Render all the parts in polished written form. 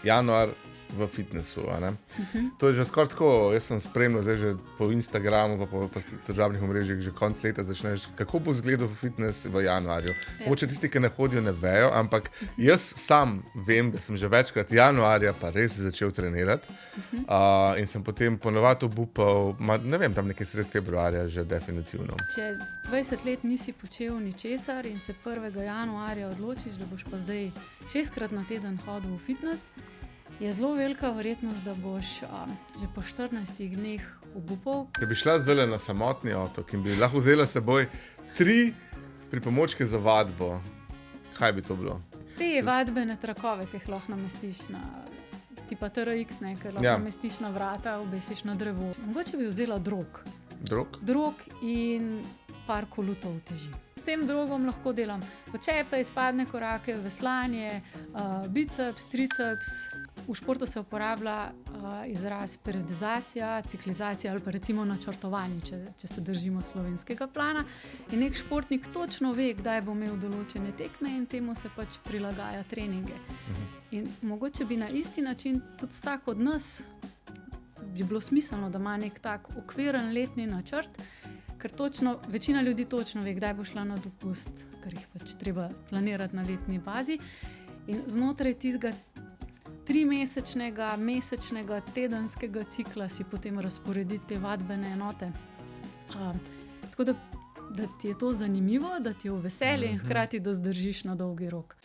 januar v fitnessu. A ne? To je že skoraj tako, jaz sem spremljal zdaj že po Instagramu, pa po državnih omrežjih, že konc leta začneš, kako bo izgledal fitness v januarju. Mogoče tisti, ki ne hodijo, ne vejo, ampak jaz sam vem, da sem že večkrat januarja pa res začel trenirati in sem potem ponovadi obupal, ne vem, tam nekaj sred februarja že definitivno. Če 20 let nisi počel ničesar in se 1. januarja odločiš, da boš pa zdaj 6-krat na teden hodil v fitness, je zelo velika verjetnost, da boš že po 14 dneh obupal. Če bi šla zdaj na samotni otok in bi lahko vzela s seboj 3 pripomočke za vadbo, kaj bi to bilo? Te vadbene trakove, ki jih lahko namestiš na tipa TRX, ker lahko namestiš na vrata, obesiš na drevo. Mogoče bi vzela drog. Drog? Drog in par kolutov teži. S tem drogom lahko delam počepe, izpadne korake, veslanje, biceps, triceps. V športu se uporablja izraz periodizacija, ciklizacija ali pa recimo načrtovanje, če se držimo slovenskega plana. In nek športnik točno ve, kdaj bo imel določene tekme in temu se pač prilagaja treninge. In mogoče bi na isti način tudi vsak od nas bi bilo smiselno, da ima nek tak okviren letni načrt, ker večina ljudi točno ve, kdaj bo šla na dopust, ker jih pač treba planirati na letni bazi. In znotraj tistega 3-mesečnega, mesečnega, tedenskega cikla si potem razporediti te vadbene enote. Tako da ti je to zanimivo, da ti je v veselje in hkrati, da zdržiš na dolgi rok.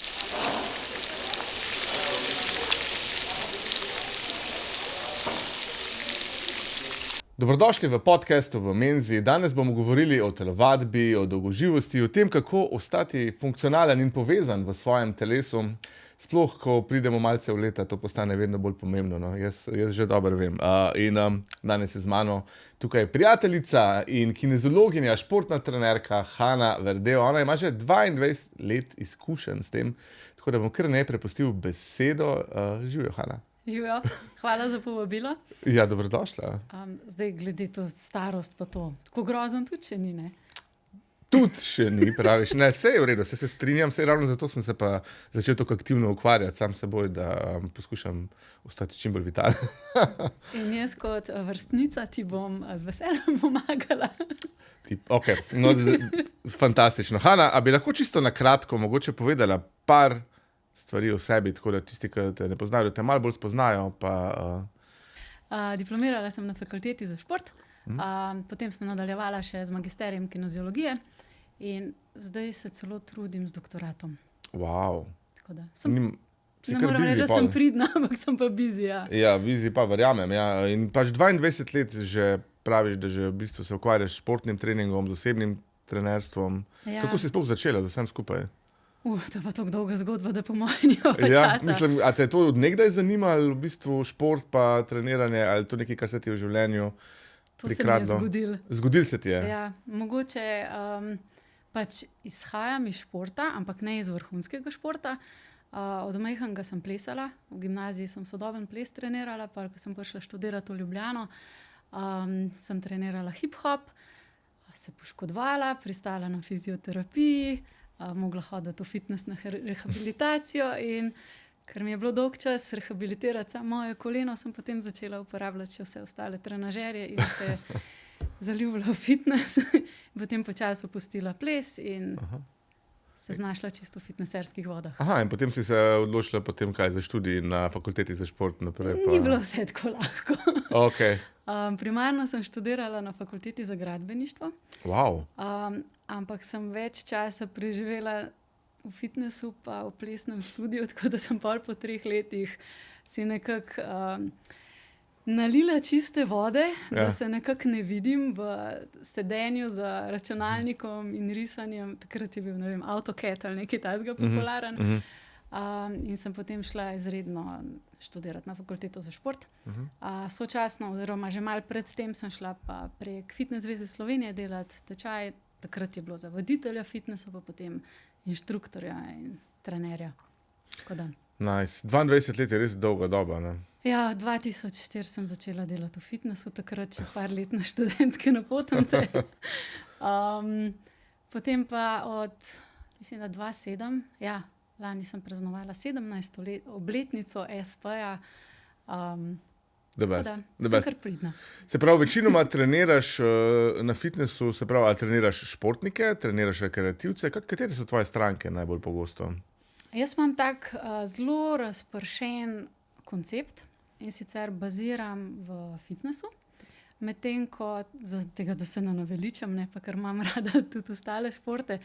Dobrodošli v podcastu v Menzi. Danes bomo govorili o telovadbi, o dolgoživosti, o tem, kako ostati funkcionalen in povezan v svojem telesu. Sploh, ko pridemo malce v leta, to postane vedno bolj pomembno. No? Jaz že dobro vem. Danes je z mano tukaj prijateljica in kineziologinja, športna trenerka Hana Verdeo. Ona ima že 22 let izkušenj s tem, tako da bom kar najprej pustil besedo. Živjo, Hana. Živjo, hvala za povabilo. Ja, dobrodošla. Zdaj, glede to starost pa to, tako grozen tudi še ni, ne? Tudi še ni, praviš. Ne, vse je v redu, se strinjam, ravno zato sem se pa začel tako aktivno ukvarjati sam s seboj, da poskušam ostati čim bolj vitalen. In jaz kot vrstnica ti bom z veseljem pomagala. Ok, no, fantastično. Hana, a bi lahko čisto na kratko mogoče povedala par stvari o sebi, tako da tisti, ki te ne poznajo, te malo bolj spoznajo, pa... Diplomirala sem na fakulteti za šport, potem sem nadaljevala še z magisterijem kineziologije in zdaj se celo trudim z doktoratom. Wow. Tako da ne moram reči, da sem pridna, ampak sem pa busy, ja. Ja, busy pa verjamem, ja. In pač 22 let že praviš, da že v bistvu se ukvarjaš s športnim treningom, z osebnim trenerstvom. Ja. Kako si sploh začela z vsem skupaj? To je pa tako dolga zgodba, da po mojem nima časa. Mislim, a te je to od nekdaj zanimalo, v bistvu šport pa treniranje, ali to nekaj, kar se ti je v življenju prikradlo? To se mi je zgodilo. Zgodilo se ti je? Ja, mogoče pač izhajam iz športa, ampak ne iz vrhunskega športa. Od majhnega sem plesala, v gimnaziji sem sodoben ples trenirala, pa ko sem prišla študirati v Ljubljano, sem trenirala hip-hop, se poškodovala, pristala na fizioterapiji, mogla hoditi v fitness na rehabilitacijo in ker mi je bilo dolg čas rehabilitirati samo moje koleno, sem potem začela uporabljati še vse ostale trenažerje in se zaljubila v fitness. Potem počasi opustila ples in se znašla čisto v fitnesserskih vodah. In potem si se odločila potem kaj za študij na fakulteti za šport naprej? Ni bilo vse tako lahko. Okay. Primarno sem študirala na fakulteti za gradbeništvo. Wow. Ampak sem več časa preživela v fitnessu pa v plesnem studiu, tako da sem po 3 letih si nekako nalila čiste vode, da se nekako ne vidim v sedenju za računalnikom in risanjem. Takrat je bil, ne vem, AutoCAD ali nekaj takega popularen. In sem potem šla izredno študirati na fakulteto za šport. Sočasno, oziroma že malo pred tem sem šla pa prek Fitness zveze Slovenije delati tečaj. Takrat je bilo za voditelja fitnessa, pa potem inštruktorja in trenerja. Nice. 22 let je res dolga doba, ne? Ja, 2004 sem začela delati v fitnessu, takrat še par let na študentske napotnice. Potem pa od, mislim, da 2007, lani sem praznovala 17. obletnico SP-ja. The Tako best. da The sem best. kar pridna. Se pravi, večinoma treniraš na fitnessu, se pravi, ali treniraš športnike, treniraš rekreativce, katere so tvoje stranke najbolj pogosto? Jaz imam tak zelo razpršen koncept in sicer baziram v fitnessu. Medtem ko, tega, da se ne naveličam, ne, pa ker imam rada tudi ostale športe,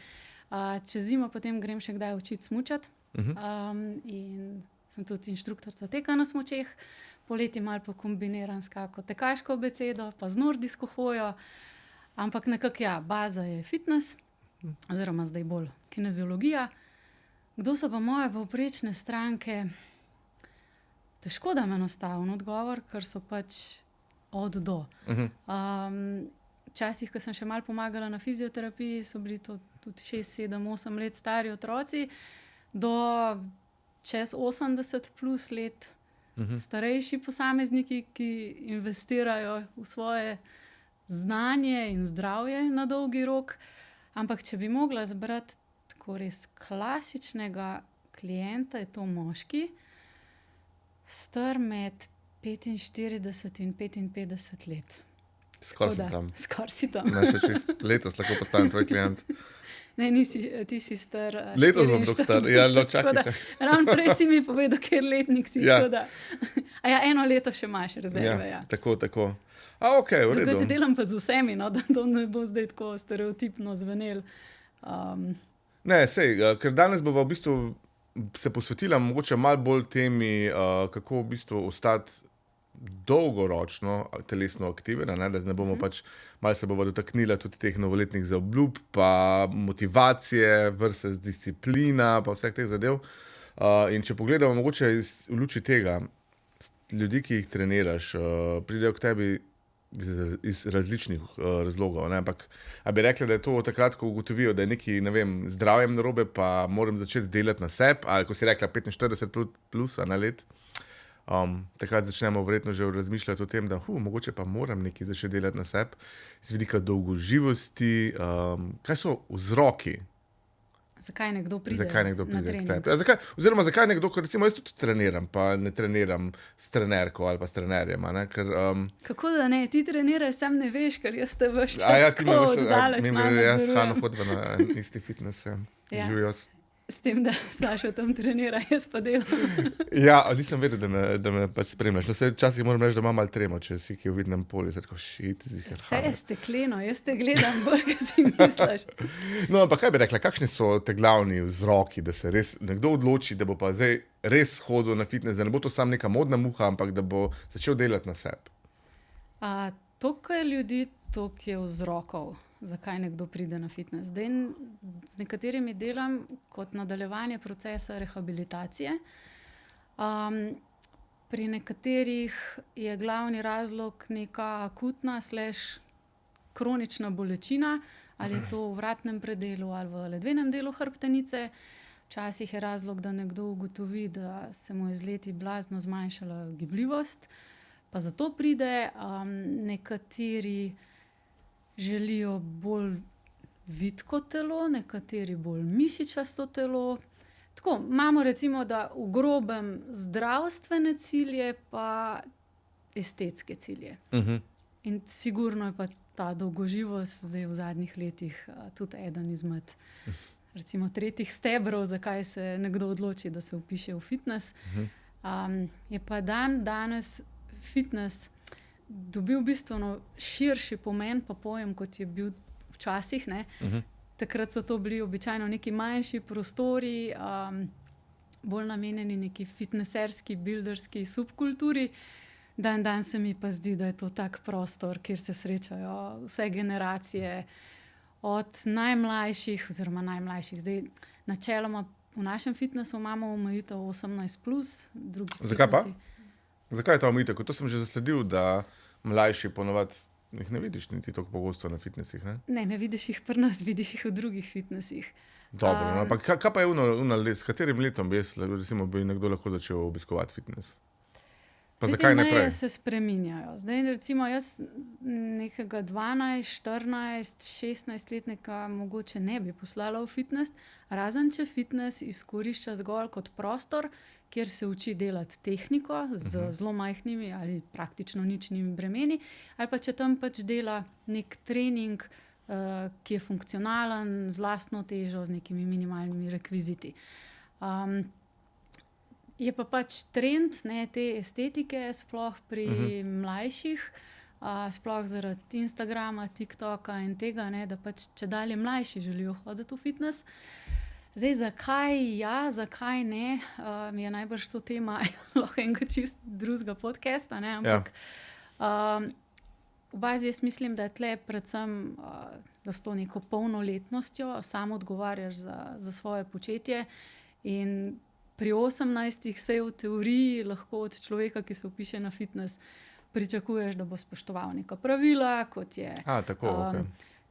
čez zimo potem grem še kdaj učiti smučati. In sem tudi inštruktorica teka na smučeh. Poleti malo pokombiniram s kako tekaško abecedo, pa z nordijsko hojo. Ampak nekako ja, baza je fitness, oziroma zdaj bolj kineziologija. Kdo so pa moje povprečne stranke? Težko dam enostaven odgovor, ker so pač od do. Včasih, ko sem še malo pomagala na fizioterapiji, so bili to tudi 6, 7, 8 let stari otroci, do čez 80 plus let starejši posamezniki, ki investirajo v svoje znanje in zdravje na dolgi rok. Ampak če bi mogla zbrati tako res klasičnega klienta, je to moški, star med 45 in 55 let. Skoraj sem tam. Skoraj si tam. Ne, še 6 letos lahko postanem tvoj klient. Ne, ti si star. Letos bom tako star. Ja, čakaj. Ravno prej si mi povedal, ker letnik si. Ja. A ja, 1 leto še imaš rezerve. Ja. Tako. Ok, v redu. Drugače delam pa z vsemi, no, da to ne bo zdaj tako stereotipno zvenel. Ne, sej, ker danes bova v bistvu se posvetila mogoče malo bolj temi, kako v bistvu ostati dolgoročno telesno aktiven, ne? Da ne bomo pač, malo se bova dotaknila tudi teh novoletnih zaobljub, pa motivacije versus disciplina, pa vseh teh zadev. In če pogledamo mogoče v luči tega, ljudi, ki jih treniraš, pridejo k tebi iz različnih razlogov, ne? Ampak a bi rekla, da je to takrat, ko ugotovijo, da je nekaj, ne vem, zdravjem narobe, pa moram začeti delati na sebi, ali ko si rekla 45 plus na let, takrat začnemo verjetno že razmišljati o tem, da mogoče pa moram nekaj začeti delati na sebi, z vidika dolgoživosti, kaj so vzroki? Zakaj nekdo pride k tebi? Oziroma, zakaj nekdo, ker recimo jaz tudi treniram, pa ne treniram s trenerko ali pa s trenerjem, ne? Ker, kako da ne? Ti treniraš, sam ne veš, ker jaz te veš čas ti me veš, oddaleč malo nadzorujem. Jaz s Hano hodva na isti fitness, Ja. Živijo. S tem, da Saša tam trenira, jaz pa delam. Ja, nisem vedel, da me pač spremljaš. No, včasih moram reči, da imam malo tremo, če si ki v vidnem polju. Tako, ziher. Vse je stekleno, jaz te gledam bolj, kaj si misliš. No, ampak kaj bi rekla, kakšni so te glavni vzroki, da se res nekdo odloči, da bo pa zdaj res hodil na fitness, da ne bo to samo neka modna muha, ampak da bo začel delati na sebi? Toliko je ljudi, toliko je vzrokov, zakaj nekdo pride na fitness. Zdaj z nekaterimi delam kot nadaljevanje procesa rehabilitacije. Pri nekaterih je glavni razlog neka akutna / kronična bolečina, ali je to v vratnem predelu ali v ledvenem delu hrbtenice. Včasih je razlog, da nekdo ugotovi, da se mu je z leti blazno zmanjšala gibljivost, pa zato pride. Nekateri želijo bolj vitko telo, nekateri bolj mišičasto telo. Tako, imamo recimo, da v grobem zdravstvene cilje, pa estetske cilje. In sigurno je pa ta dolgoživost zdaj v zadnjih letih tudi eden izmed recimo 3 stebrov, zakaj se nekdo odloči, da se vpiše v fitness. Je pa danes fitness dobil bistveno širši pomen pa pojem, kot je bil včasih. Takrat so to bili običajno neki manjši prostori, bolj namenjeni neki fitnesserski, builderski subkulturi. Dan se mi pa zdi, da je to tak prostor, kjer se srečajo vse generacije, od najmlajših oziroma najmlajših. Zdaj, načeloma v našem fitnessu imamo omejitev 18+, drugi Zakaj pa? fitnessi. Zakaj je ta omejitev? To sem že zasledil, da mlajši ponovadi jih ne vidiš niti tako pogosto na fitnessih, ne? Ne vidiš jih pri nas, vidiš jih v drugih fitnessih. Dobro, no, ampak kaj pa je s katerim letom bi nekdo lahko začel obiskovati fitness? Pa zakaj ne prej? Meje se spreminjajo. Zdaj, recimo, jaz nekega 12, 14, 16-letnika mogoče ne bi poslala v fitness, razen če fitness izkorišča zgolj kot prostor, kjer se uči delati tehniko z zelo majhnimi ali praktično ničnimi bremeni, ali pa če tam pač dela nek trening, ki je funkcionalen, z lastno težo, z nekimi minimalnimi rekviziti. Je pa pač trend, ne, te estetike, sploh pri mlajših, sploh zaradi Instagrama, TikToka in tega, ne, da pač čedalje mlajši želijo hoditi v fitness. Zdaj, zakaj ja, zakaj ne, je najbrž to tema lahko enega čist drugega podcasta, ne, ampak v bazi jaz mislim, da je tle predvsem, da s to neko polnoletnostjo sam odgovarjaš za svoje početje in pri 18 sej v teoriji lahko od človeka, ki se vpiše na fitness, pričakuješ, da bo spoštoval neka pravila, kot je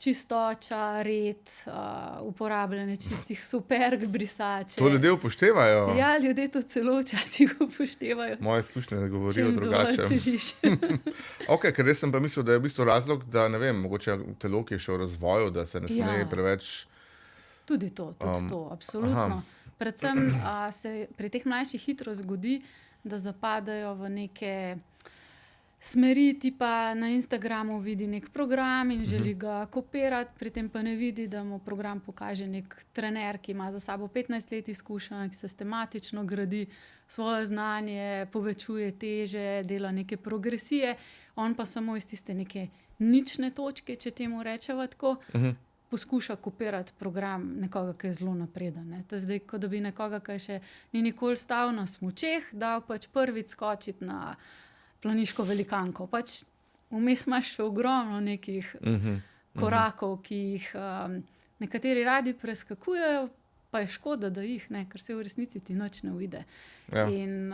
čistoča, red, uporabljanje čistih superg, brisače. To ljudje upoštevajo? Ja, ljudje to celo včasih upoštevajo. Moje izkušnje ne govorijo drugače. Ker jaz sem pa mislil, da je v bistvu razlog, da ne vem, mogoče telo, ki je še v razvoju, da se ne sme preveč... Tudi to, absolutno. Predvsem se pri teh mlajših hitro zgodi, da zapadajo v neke smeri, tipa na Instagramu vidi nek program in želi ga kopirati, pri tem pa ne vidi, da mu program pokaže nek trener, ki ima za sabo 15 let izkušenj, ki sistematično gradi svoje znanje, povečuje teže, dela neke progresije, on pa samo iz tiste neke nične točke, če temu rečeva tako, poskuša kopirati program nekoga, ki je zelo napreden. Ne. To je zdaj, kot da bi nekoga, ki še ni nikoli stal na smučeh, dal pač prvič skočiti na planiško velikanko. Pač vmes imaš še ogromno nekih korakov, ki jih nekateri radi preskakujejo, pa je škoda, da jih, ne, ker se v resnici ti nič ne uide. Ja. In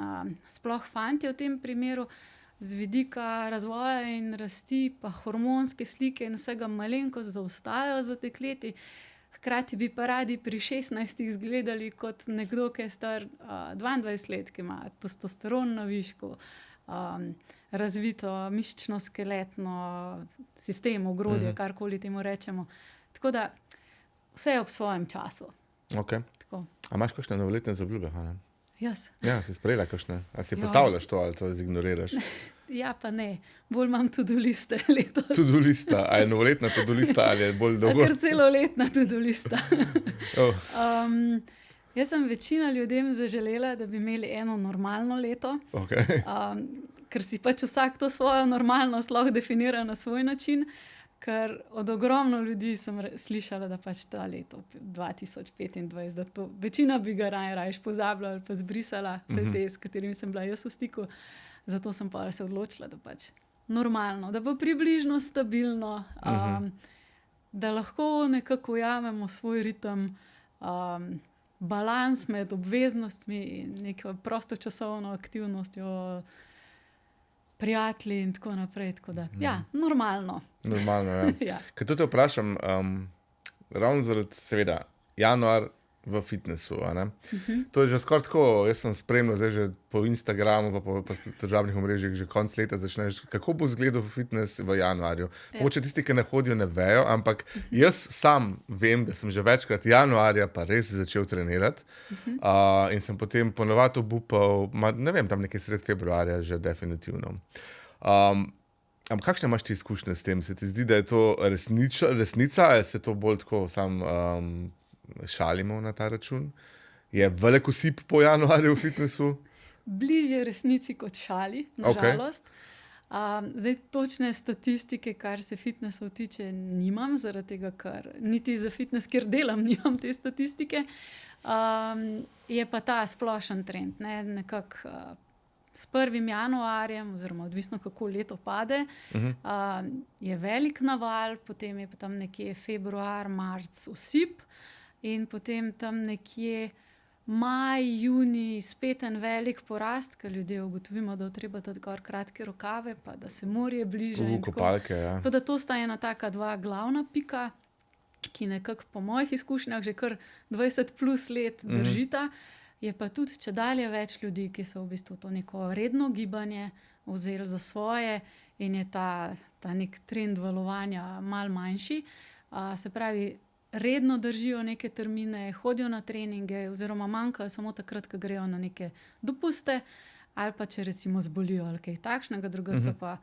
sploh fantje v tem primeru z vidika razvoja in rasti, pa hormonske slike in vsega malenkost zaostajajo za dekleti. Hkrati bi pa radi pri 16 izgledali kot nekdo, ki je star 22 let, ki ima testosteron na višku, razvito mišično-skeletno sistem, ogrodje, karkoli temu rečemo. Tako da vse je ob svojem času. Tako. A imaš kakšne novoletne zaobljube, Hana? Jaz. Ja, si sprejela kakšne? A si postavljaš to ali to zignoriraš? Ja, pa ne. Bolj imam to-do liste letos. To-do lista? A je novoletna to-do lista ali je bolj dolgo? Kar celoletna to-do lista. Jaz sem večina ljudem zaželela, da bi imeli eno normalno leto, ker si pač vsak to svojo normalnost lahko definira na svoj način, ker od ogromno ljudi sem slišala, da pač ta leto 2025, da to večina bi ga rajš pozabila ali pa zbrisala, vse te, s katerimi sem bila jaz v stiku. Zato sem pa se odločila, da pač normalno, da bo približno stabilno, da lahko nekako ujamemo svoj ritem, balans med obveznostmi in neko prostočasovno aktivnostjo, prijatelji in tako naprej. Tako da, ja, normalno. Normalno, ja. Ja. Ker to te vprašam, ravno zaradi, seveda, januar v fitnessu, a ne? To je že skoraj tako, jaz sem spremljal zdaj že po Instagramu, pa po državnih omrežjih, že konec leta začneš, kako bo izgledal fitness v januarju. Mogoče tisti, ki ne hodijo, ne vejo, ampak jaz sam vem, da sem že večkrat januarja pa res začel trenirati in sem potem ponovadi obupal, ne vem, tam nekaj sred februarja že definitivno. Ampak kakšne imaš ti izkušnje s tem? Se ti zdi, da je to resnica, ali se to bolj tako sam šalimo na ta račun? Je velik osip po januarju v fitnessu? Bližje resnici kot šali, nažalost. Zdaj, točne statistike, kar se fitnessov tiče, nimam, zaradi tega, ker niti za fitness, kjer delam, nimam te statistike. Je pa ta splošen trend, ne, nekako s 1. januarjem, oziroma odvisno kako leto pade, je velik naval, potem je pa tam nekje februar, marc osip in potem tam nekje maj, junij spet en velik porast, ker ljudje ugotovimo, da je treba dati gor kratke rokave, pa da se morje bliža. Kopalke, ja. Pa da to sta ena taka dva glavna pika, ki nekako po mojih izkušnjah že kar 20 plus let držita. Je pa tudi čedalje več ljudi, ki so v bistvu to neko redno gibanje vzeli za svoje in je ta nek trend valovanja malo manjši. Se pravi, redno držijo neke termine, hodijo na treninge oziroma manjkajo samo takrat, ko grejo na neke dopuste ali pa če recimo zbolijo ali kaj takšnega, drugače pa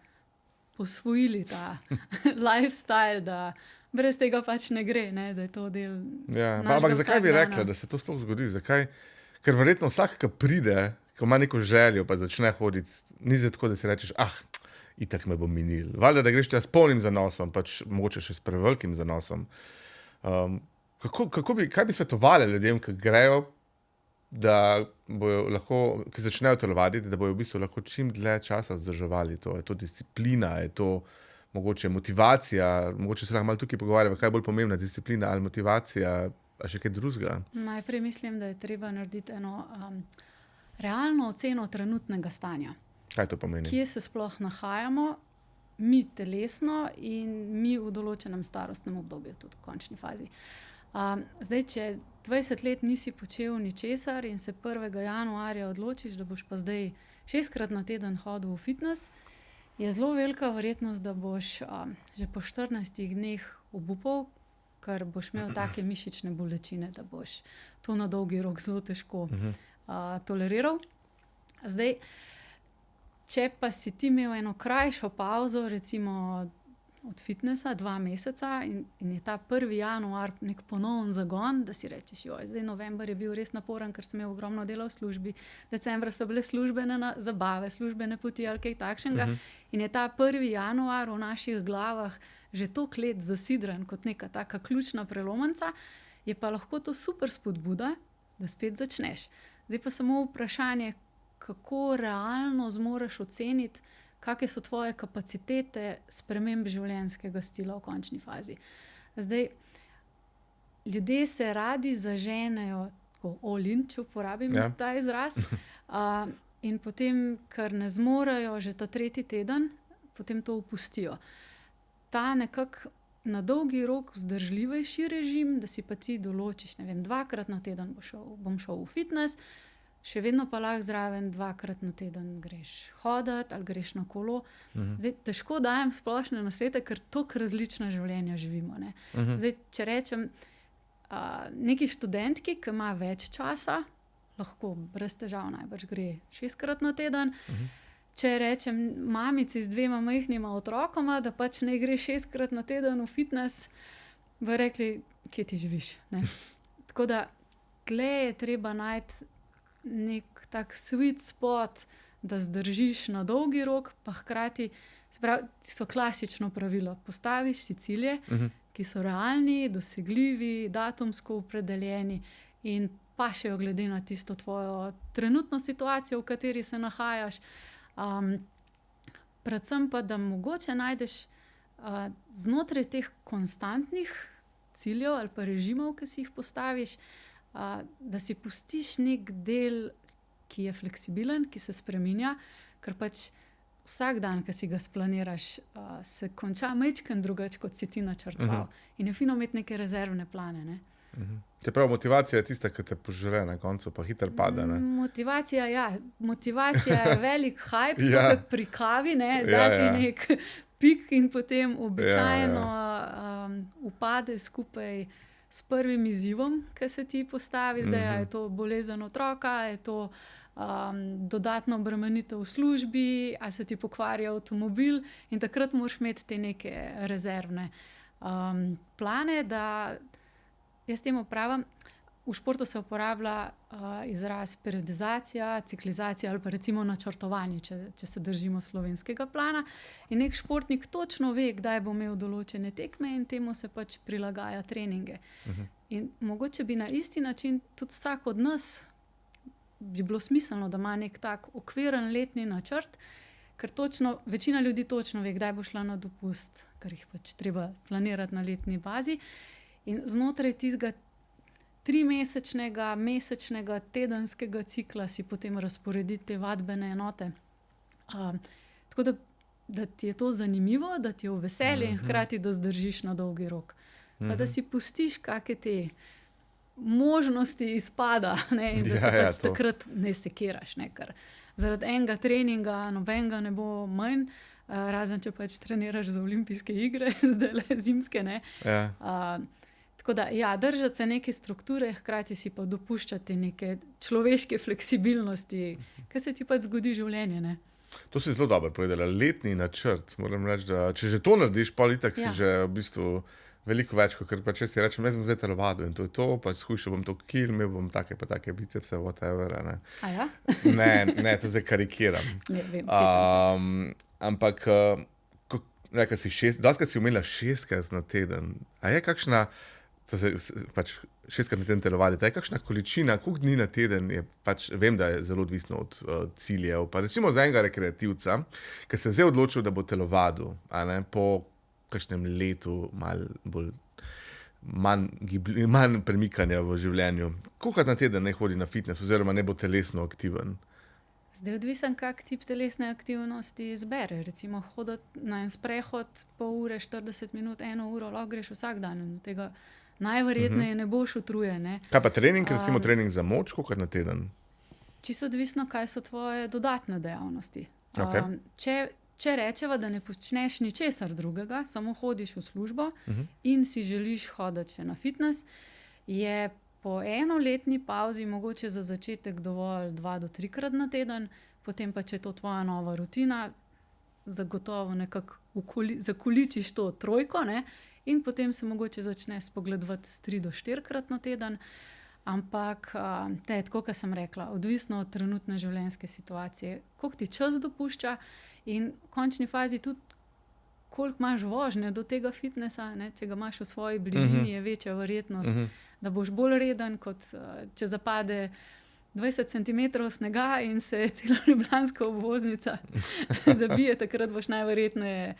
posvojili ta lifestyle, da brez tega pač ne gre, ne, da je to del našega ampak zakaj bi vsakdana. rekla, da se to sploh zgodi? Zakaj? Ker verjetno vsak, ki pride, ko ima neko željo, pa začne hoditi, ni za tako, da si rečeš, itak me bo minil. Valjda, da greš tja s polnim zanosom, pač mogoče še s prevelikim zanosom. Kaj bi svetovali ljudem, ki grejo, da bojo lahko, ki začnejo telovaditi, da bojo v bistvu lahko čim dlje časa vzdrževali to? Je to disciplina, je to mogoče motivacija, mogoče se lahko malo tukaj pogovarjava, kaj je bolj pomembna, disciplina ali motivacija, a še kaj drugega? Najprej mislim, da je treba narediti eno realno oceno trenutnega stanja. Kaj to pomeni? Kje se sploh nahajamo, mi telesno in mi v določenem starostnem obdobju, tudi v končni fazi. Zdaj, če 20 let nisi počel ničesar in se 1. januarja odločiš, da boš pa zdaj 6-krat na teden hodil v fitness, je zelo velika verjetnost, da boš že po 14 dneh obupal, ker boš imel take mišične bolečine, da boš to na dolgi rok zelo težko toleriral. Zdaj, če pa si ti imel eno krajšo pauzo, recimo od fitnessa 2 meseca in je ta 1. januar nek ponoven zagon, da si rečeš, zdaj november je bil res naporen, ker sem imel ogromno dela v službi, decembra so bile službene zabave, službene poti ali kaj takšnega in je ta 1. januar v naših glavah že toliko let zasidran kot neka taka ključna prelomnica, je pa lahko to super spodbuda, da spet začneš. Zdaj pa samo vprašanje, kako realno zmoreš oceniti, kakšne so tvoje kapacitete sprememb življenjskega stila v končni fazi. Zdaj, ljudje se radi zaženejo tako all in, če uporabim ta izraz, in potem, ker ne zmorejo že ta 3. teden, potem to opustijo. Ta nekako na dolgi rok vzdržljivejši režim, da si pa ti določiš, 2-krat na teden bom šel v fitness, še vedno pa lahko zraven 2-krat na teden greš hoditi ali greš na kolo. Zdaj, težko dajem splošne nasvete, ker toliko različna življenja živimo, ne. Zdaj, če rečem, neki študentki, ki ima več časa, lahko brez težav najbrž gre 6-krat na teden. Če rečem mamici z 2 majhnima otrokoma, da pač ne gre 6-krat na teden v fitness, bi rekli, kje ti živiš, ne. Tako da, tle je treba najti nek tak sweet spot, da zdržiš na dolgi rok, pa hkrati, se pravi, so klasično pravilo. Postaviš si cilje, ki so realni, dosegljivi, datumsko opredeljeni in pašejo glede na tisto tvojo trenutno situacijo, v kateri se nahajaš. Predvsem pa, da mogoče najdeš znotraj teh konstantnih ciljev ali pa režimov, ki si jih postaviš, da si pustiš nek del, ki je fleksibilen, ki se spreminja, ker pač vsak dan, ki si ga splaniraš, se konča majčkeno drugače, kot si ti načrtoval. In je fino imeti neke rezervne plane, ne. Se pravi, motivacija je tista, ki te požre na koncu, pa hitro pade, ne? Motivacija je velik hype, tako kot pri kavi, ne, dati nek pik in potem običajno upade skupaj s prvim izzivom, ki se ti postavi. Zdaj, je to bolezen otroka, je to dodatna obremenitev v službi, ali se ti pokvari avtomobil in takrat moraš imeti te neke rezervne plane, da jaz temu pravim, v športu se uporablja izraz periodizacija, ciklizacija ali pa recimo načrtovanje, če se držimo slovenskega plana. In nek športnik točno ve, kdaj bo imel določene tekme in temu se pač prilagaja treninge. In mogoče bi na isti način tudi vsak od nas bi bilo smiselno, da ima nek tak okviren letni načrt, ker točno, večina ljudi točno ve, kdaj bo šla na dopust, ker jih pač treba planirati na letni bazi. In znotraj tistega 3-mesečnega, mesečnega, tedenskega cikla si potem razporediti te vadbene enote. Tako da ti je to zanimivo, da ti je v veselje in hkrati, da zdržiš na dolgi rok. Pa da si pustiš kakšne te možnosti izpada, ne, in da se pač to. takrat ne sekiraš, ne, ker zaradi enega treninga nobenega ne bo manj, razen če pač treniraš za olimpijske igre, zdajle zimske, ne. Ja. Tako da, ja, držati se neke strukture, hkrati si pa dopuščati neke človeške fleksibilnosti, ker se ti pač zgodi življenje, ne. To si zelo dobro povedala. Letni načrt. Moram reči, da če že to narediš, pol itak si Ja. že v bistvu veliko več, kot pa če si rečem, jaz bom zdaj telovadil in to je to, pač skušal bom to kil, imel bom take pa take bicepse, whatever, a ne. A ja? Ne, to zdaj karikiram. Ne vem, hecam se. Ampak, rekla si dostikrat si umela 6krat na teden. A je kakšna, pač 6krat na teden telovaditi, a je kakšna količina, koliko dni na teden je pač, vem, da je zelo odvisno od ciljev, pa recimo za enega rekreativca, ki se je zdaj odločil, da bo telovadil, a ne, po kakšnem letu manj premikanja v življenju. Kolikrat na teden ne hodi na fitness oziroma ne bo telesno aktiven? Zdaj odvisen, kak tip telesne aktivnosti izbere. Recimo hoditi na en sprehod pol ure, 40 minut, 1 uro, lahko greš vsak dan in tega najverjetneje ne boš utrujen, ne. Kaj pa trening, recimo trening za moč, kolikrat na teden? Čisto odvisno, kaj so tvoje dodatne dejavnosti. Okej. Če rečeva, da ne počneš ničesar drugega, samo hodiš v službo in si želiš hoditi še na fitness, je po enoletni pavzi mogoče za začetek dovolj 2 do 3krat na teden, potem pa, če je to tvoja nova rutina, zagotovo nekako zakoličiš to 3, ne, in potem se mogoče začneš spogledovati s 3 do 4krat na teden, ampak, tako, kot sem rekla, odvisno od trenutne življenjske situacije, koliko ti čas dopušča in v končni fazi tudi, koliko imaš vožnje do tega fitnessa, ne, če ga imaš v svoji bližini, je večja verjetnost, da boš bolj reden, kot če zapade 20 centimetrov snega in se cela ljubljanska obvoznica zabije, takrat boš najverjetneje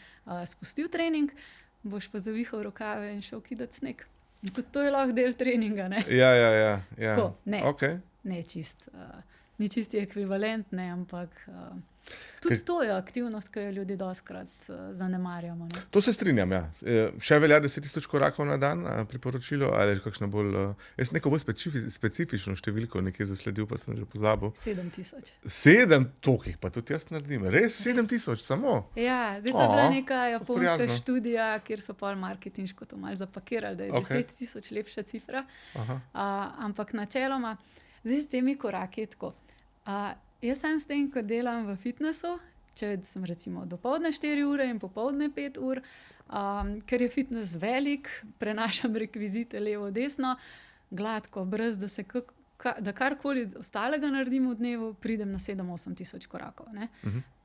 spustil trening, boš pa zavihal rokave in šel kidati sneg. In tudi to je lahko del treninga, ne. Ja. Tako, ne. Okay. Ne čist, ni čisti ekvivalent, ne, ampak tudi to je aktivnost, ki jo ljudje dostikrat zanemarjamo, ne. To se strinjam, ja. Še velja 10 000 korakov na dan, priporočilo, ali je kakšno bolj, jaz neko bolj specifično številko nekje zasledil, pa sem že pozabil. 7000. 7 tolikih, pa tudi jaz naredim. Res 7000 samo? Ja, zdaj to je bila neka japonska prijazno. študija, kjer so pol marketinško to malo zapakirali, da je 10 000 lepša cifra. Ampak načeloma, zdaj s temi koraki je tako. Jaz sem s tem, ko delam v fitnessu, če sem recimo dopoldne 4 ure in popoldne 5 ur, ker je fitness velik, prenašam rekvizite levo, desno, gladko, brez da se da karkoli ostalega naredim v dnevu, pridem na 7-8 tisoč korakov, ne.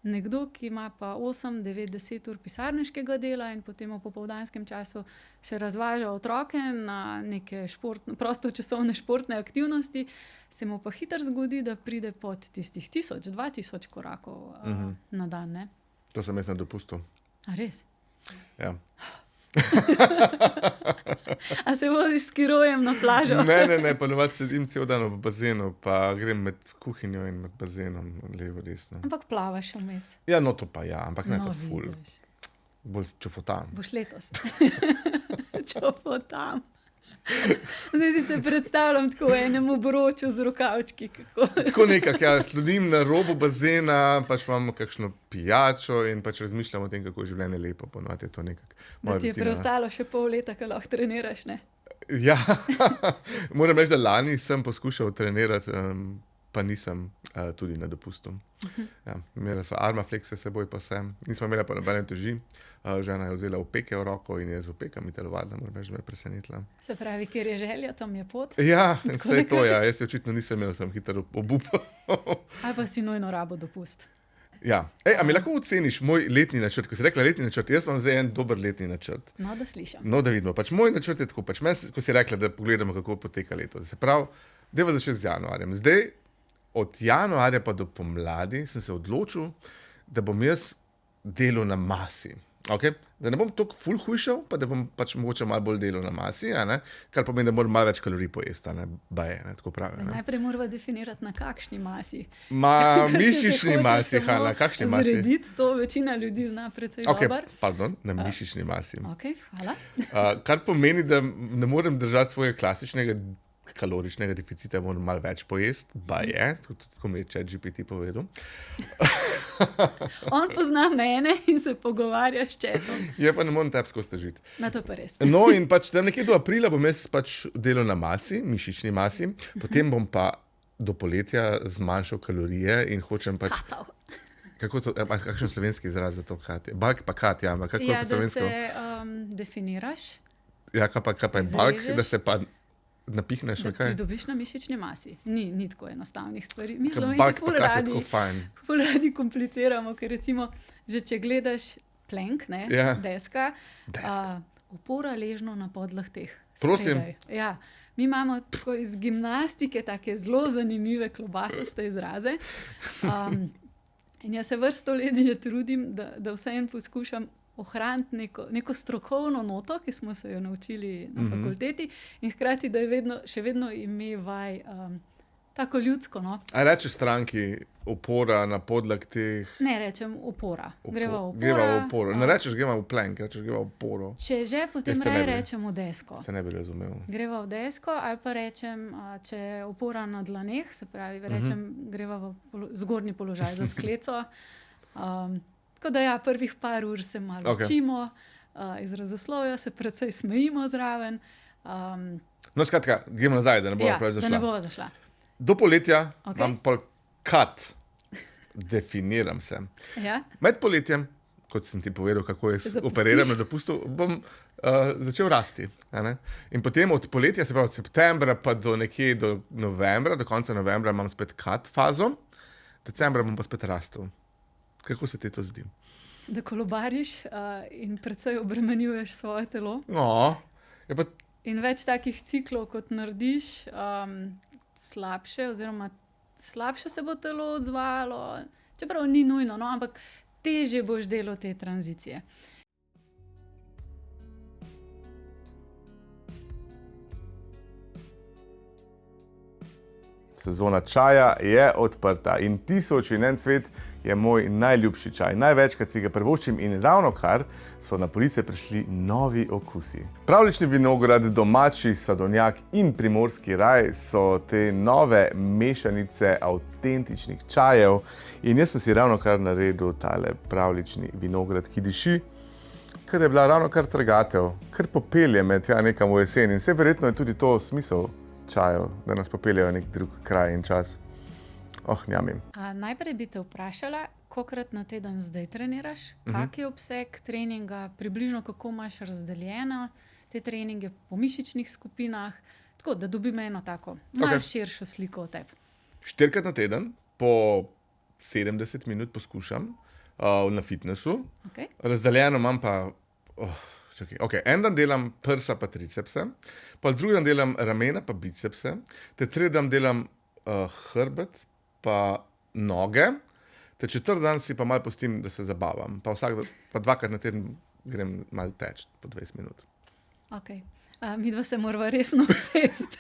Nekdo, ki ima pa 8, 9, 10 ur pisarniškega dela in potem v popoldanskem času še razvaža otroke na neke prostočasovne športne aktivnosti, se mu pa hitro zgodi, da pride pod tistih 1000-2000 korakov na dan, ne. To sem jaz na dopustu. A res? Ja. A se voziš s skirojem na plažo? Ne, ponovadi sedim cel dan v bazenu, pa grem med kuhinjo in med bazenom, levo, desno. Ampak plavaš vmes. Ja, no to pa ja, ampak ne No, to ful. vidiš. Bolj čofotam. Boš letos. Čofotam. Zdaj si te predstavljam tako v enem obroču z rokavčki, kako. Tako nekako, ja, sledim na robu bazena, pač imam kakšno pijačo in pač razmišljam o tem, kako je življenje lepo, ponovadi je to nekako Da moja ti je rutina. preostalo še pol leta, ko lahko treniraš, ne? Ja, moram reči, da lani sem poskušal trenirati, pa nisem tudi na dopustu. Ja, imela sva Armaflexe s seboj pa sem, nismo imela pa nobene teži. Žena je vzela opeke v roko in je z opekami telovadila, moram reči, da me je presenetila. Se pravi, kjer je želja, tam je pot. Ja, vse je to, nekako. ja, jaz je očitno nisem imel, sem hitro obupal. Ali pa si nujno rabo dopust. Ja, a mi lahko oceniš moj letni načrt, ko si rekla letni načrt, jaz imam zdaj en dober letni načrt. No, da slišam. No, da vidimo. Pač moj načrt je tako, pač meni, ko si rekla, da pogledamo, kako poteka leto. Se pravi, dajva začeti z januarjem. Zdaj, od januarja pa do pomladi sem se odločil, da bom jaz delal na masi. Okay? Da ne bom toliko ful hujšal, pa da bom pač mogoče malo bolj delal na masi, a ne? Kar pomeni, da moram malo več kalorij pojesti, a ne? Baje, ne? Tako pravijo. Ne? Najprej morava definirati, na kakšni masi. Mišični masi, Hanna, kakšni masi? Zrediti, to večina ljudi zna precej dobro. Pardon, na mišični masi. Ok, hvala. Kar pomeni, da ne morem držati svojega klasičnega kaloričnega deficita moram malo več pojesti, baje, tako mi je ChatGPT povedal. On pozna mene in se pogovarja s četom. Je pa ne morem tepsko stežiti. Na to pa res. No in pač tam nekje do aprila bom jaz pač delal na masi, mišični masi, potem bom pa do poletja zmanjšal kalorije in hočem pač... Katal. Kako to, kakšen slovenski izraz za to kat? Bulk pa kat, ja, kako Ja, po da slovensko? se definiraš, Ja, kaj pa je bulk, Izrežeš. da se pa napihneš, da ali kaj? pridobiš na mišični masi. Ni tako enostavnih stvari. Mi Bulk Slovenci pa ful kat je radi, tako fajn. ful radi kompliciramo, ker recimo, že če gledaš plank, ne, Ja. deska, Deska. opora ležno na podlahteh. Prosim? spredaj. Ja. Mi imamo tako iz gimnastike take zelo zanimive klobasaste izraze. In jaz se vrsto let že trudim, da vseeno poskušam ohraniti neko strokovno noto, ki smo se jo naučili na fakulteti, in hkrati, da je še vedno ime vaj tako ljudsko. No? A rečeš stranki opora na podlag teh... Ne rečem opora. Greva opora. Greva v oporo. Ne rečeš, greva v plank, rečeš, greva v oporo. Če že, potem Jaz te ne raje bi. rečemo desko. Se ne bi razumel. Greva v desko, ali pa rečem, če je opora na dlaneh, se pravi, rečem, greva v zgornji položaj za skleco. Tako da ja, prvih par ur se malo učimo, izrazoslovja, se precej smejimo zraven. No, skratka, gremo nazaj, da ne bova preveč da ne zašla. bova zašla. Do poletja Okej. imam pol kat. Definiram se. Ja? Med poletjem, kot sem ti povedal, kako Se jaz zapustiš? operiram na dopustu, bom začel rasti. A ne? In potem od poletja, se pravi od septembra pa do nekje do novembra, do konca novembra imam spet kat fazo, decembra bom pa spet rastel. Kako se ti to zdi? Da kolobariš in precej obremenjuješ svoje telo. No, je pa In več takih ciklov, kot narediš, slabše se bo telo odzvalo, čeprav ni nujno, no, ampak težje boš delal te tranzicije. Sezona čaja je odprta in 1001 cvet je moj najljubši čaj. Največkrat si ga privoščim in ravnokar so na police prišli novi okusi. Pravljični vinograd, domači sadovnjak in primorski raj so te nove mešanice avtentičnih čajev in jaz sem si ravnokar naredil tale pravljični vinograd, ki diši, ker je bila ravnokar trgatev, ker popelje me tja nekam v jesen in vse verjetno je tudi to smisel čajev, da nas popeljejo nek drug kraj in čas. Njamim. Najprej bi te vprašala, kolikokrat na teden zdaj treniraš, kak je obseg treninga, približno kako imaš razdeljeno te treninge po mišičnih skupinah, tako da dobim eno tako malo širšo sliko o tebi. 4krat na teden, po 70 minut poskušam na fitnessu. Okay. Razdeljeno imam pa... En dan delam prsa pa tricepse, pa drugi dan delam ramena pa bicepse, te tretji dan delam hrbet pa noge, te četrti dan si pa malo pustim, da se zabavam. Pa dvakrat na teden grem malo teč po 20 minut. Okay. Midva se morava resno usesti.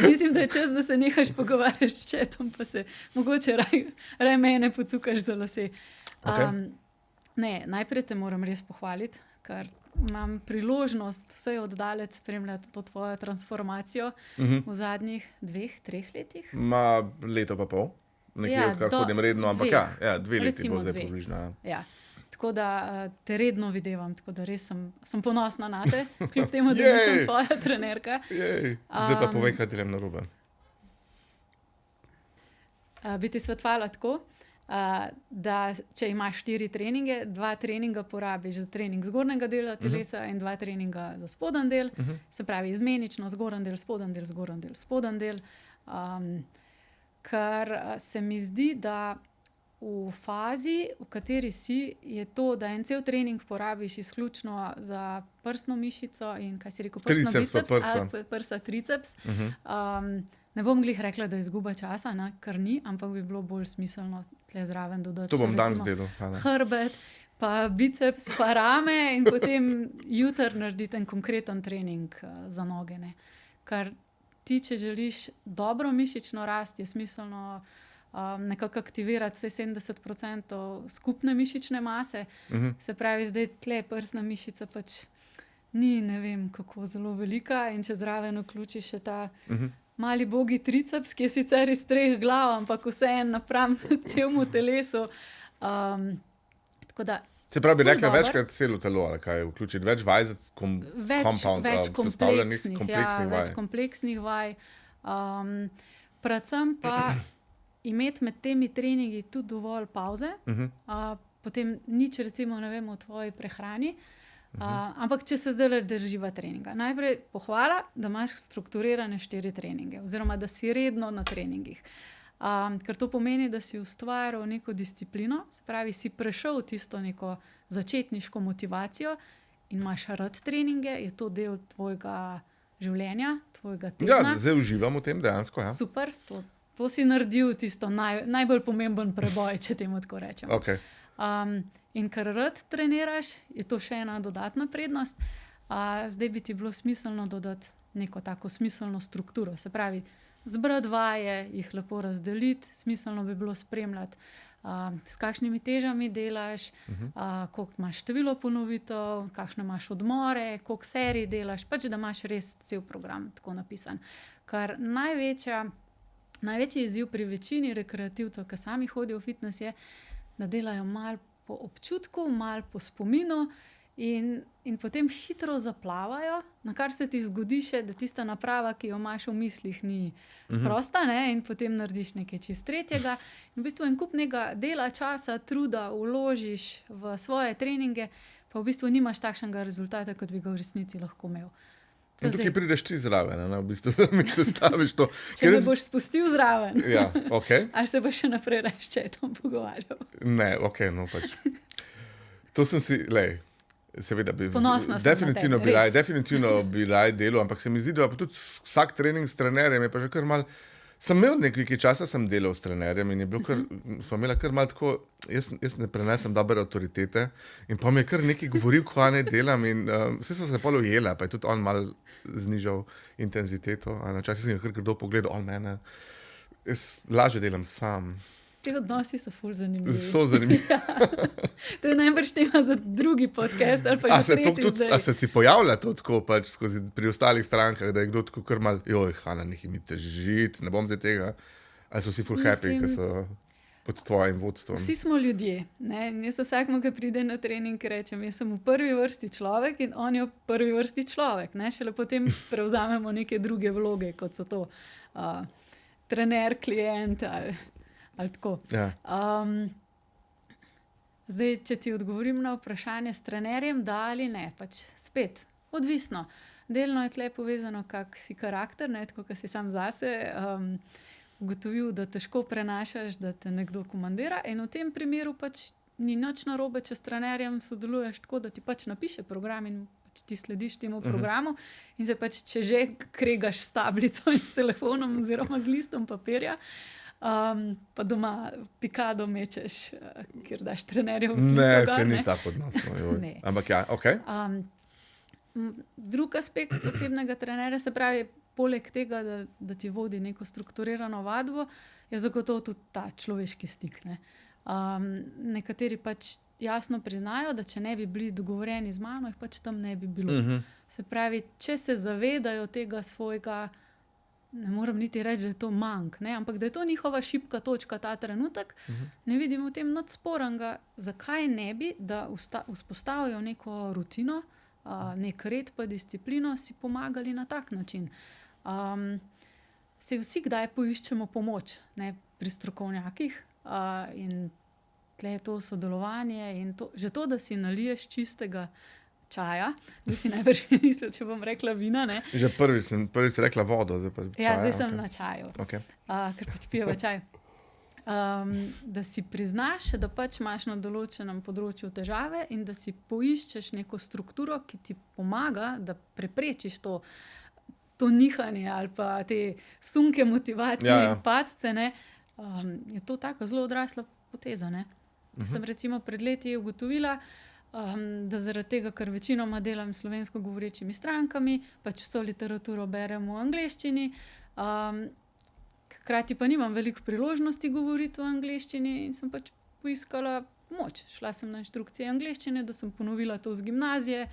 Mislim, da je čas, da se nehaš pogovarjati s četom, pa se mogoče raj mene pocukaš za lase. Okay. Ne, najprej te moram res pohvaliti, ker imam priložnost vse oddalec spremljati to tvojo transformacijo v zadnjih 2-3 letih. Leto pa pol, nekje Ja, odkar hodim redno, ampak dveh. 2 leti Recimo bo zdaj dve. približno. Ja. Tako da te redno videvam, tako da res sem ponosna na te, kljub temu, da nisem tvoja trenerka. Zdaj pa povej, kaj delam narobe. Bi ti svetovala tako, da če imaš 4 treninge, 2 treninga porabiš za trening zgornjega dela telesa in 2 treninga za spodnji del, se pravi izmenično zgornji del, spodnji del, zgornji del, spodnji del. Ker se mi zdi, da v fazi, v kateri si, je to, da en cel trening porabiš izključno za prsno mišico in, kaj si rekel, prsno biceps, prsa triceps. Ne bom glih rekla, da je izguba časa, ker ni, ampak bi bilo bolj smiselno tle zraven dodati. To bom danes delal. Hrbet, pa biceps, pa rame in potem jutri narediti en konkreten trening za noge. Ne. Ker ti, če želiš dobro mišično rast, je smiselno nekako aktivirati vse 70% skupne mišične mase. Se pravi, zdaj tle prsna mišica pač ni ne vem kako zelo velika in če zraven vključi še ta mali bogi triceps, ki je sicer iz 3 glav, ampak vseeno napram celemu telesu. Tako da Se pravi, bi ful rekla dober. večkrat celo telo, ali kaj, vključiti več vaj za compound, več sestavljenih kompleksnih, vaj. več kompleksnih vaj. Predvsem pa imeti med temi treningi tudi dovolj pavze, potem nič recimo ne vem o tvoji prehrani, ampak če se zdaj drživa treninga. Najprej pohvala, da imaš strukturirane 4 treninge oziroma da si redno na treningih. Ker to pomeni, da si ustvaril neko disciplino, se pravi, si prešel tisto neko začetniško motivacijo in imaš rad treninge, je to del tvojega življenja, tvojega tedna. Ja, zdaj uživam v tem dejansko, ja. Super, to si naredil tisto najbolj pomemben preboj, če temu tako rečem. Okay. In ker rad treniraš, je to še ena dodatna prednost. Zdaj bi ti bilo smiselno dodati neko tako smiselno strukturo. Se pravi, zbrati vaje, jih lepo razdeliti, smiselno bi bilo spremljati, s kakšnimi težami delaš, koliko imaš število ponovitev, kakšne imaš odmore, koliko serij delaš, pač da imaš res cel program tako napisan. Kar največji izziv pri večini rekreativcev, ki sami hodijo v fitness, je, da delajo malo po občutku, malo po spominu in potem hitro zaplavajo, na kar se ti zgodi še, da tista naprava, ki jo imaš v mislih, ni prosta, ne? In potem narediš nekaj čist tretjega. In v bistvu en kup nekega dela, časa, truda vložiš v svoje treninge, pa v bistvu nimaš takšnega rezultata, kot bi ga v resnici lahko imel. In tukaj prideš ti zraven, ne, v bistvu, da mi sestaviš to. Če me boš spustil zraven. Ja, okej. Ali se boš še naprej raje s chatom pogovarjal? Ne, okej, no pač. To sem si, seveda bi... Ponosna sem na tebe, res. Definitivno bi raje delal, ampak se mi zdi, da pa tudi vsak trening s trenerjem je pa že kar mal... Sem imel nekaj časa, sem delal s trenerjem in je bilo kar, smo imeli kar malo tako, jaz ne prenesem dobre avtoritete in pa mi je kar nekaj govoril, kva ne delam in vse sem se pol ujela, pa je tudi on malo znižal intenziteto, a načasih sem ga kar grdo pogledal, on mene, jaz lažje delam sam. Ti odnosi so ful zanimivi. So zanimivi. To je najbrž tema za drugi podcast ali pa že tretji zdaj. A se ti pojavlja to tako pač skozi pri ostalih strankah, da je kdo tako kar mal, Hana, nekaj mi težiti, ne bom zdaj tega. Ali so vsi ful happy, ki so pod tvojim vodstvom? Vsi smo ljudje, ne? In jaz vsakmu, ki pride na trening, rečem, jaz sem v prvi vrsti človek in on je v prvi vrsti človek, ne? Šele potem prevzamemo neke druge vloge, kot so to trener, klient ali tako. Ja. Zdaj, če ti odgovorim na vprašanje s trenerjem, da ali ne, pač spet, odvisno. Delno je tle povezano, kak si karakter, ne, tako, kot si sam zase ugotovil, da težko prenašaš, da te nekdo komandira in v tem primeru pač ni nič narobe, če s trenerjem sodeluješ tako, da ti pač napiše program in pač ti slediš temu programu in se pač, če že kregaš s tablico in s telefonom oziroma z listom papirja, pa doma pikado mečeš, kjer daš trenerjev sliko. Ne, se ni tako odnosno. Ampak ja, okej. Drug aspekt osebnega trenerja, se pravi, poleg tega, da ti vodi neko strukturirano vadbo, je zagotovo tudi ta človeški stik. Ne? Nekateri pač jasno priznajo, da če ne bi bili dogovorjeni z mano, jih pač tam ne bi bilo. Se pravi, če se zavedajo tega svojega, ne moram niti reči, da je to mank, ne? Ampak da je to njihova šibka točka ta trenutek, ne vidim v tem nič sporenega, zakaj ne bi, da vzpostavijo neko rutino, nek red pa disciplino, si pomagali na tak način. Se vsi kdaj poiščemo pomoč, ne, pri strokovnjakih, in tle je to sodelovanje in že to, da si naliješ čistega čaja, zdaj si najbrž mislil, če bom rekla vina, ne. Že prvič si rekla vodo, zdaj pa čaja. Ja, zdaj sem na čaju, Okay. ker pač pijeva čaj. Da si priznaš, da pač imaš na določenem področju težave in da si poiščeš neko strukturo, ki ti pomaga, da preprečiš to nihanje ali pa te sunke motivacije in padce, ne. Je to taka zelo odrasla poteza, ne. Sem recimo pred leti ugotovila, da zaradi tega, ker večinoma delam s slovensko govorečimi strankami, pač vso literaturo berem v angleščini, hkrati pa nimam veliko priložnosti govoriti v angleščini in sem pač poiskala pomoč. Šla sem na inštrukcije angleščine, da sem ponovila to z gimnazije,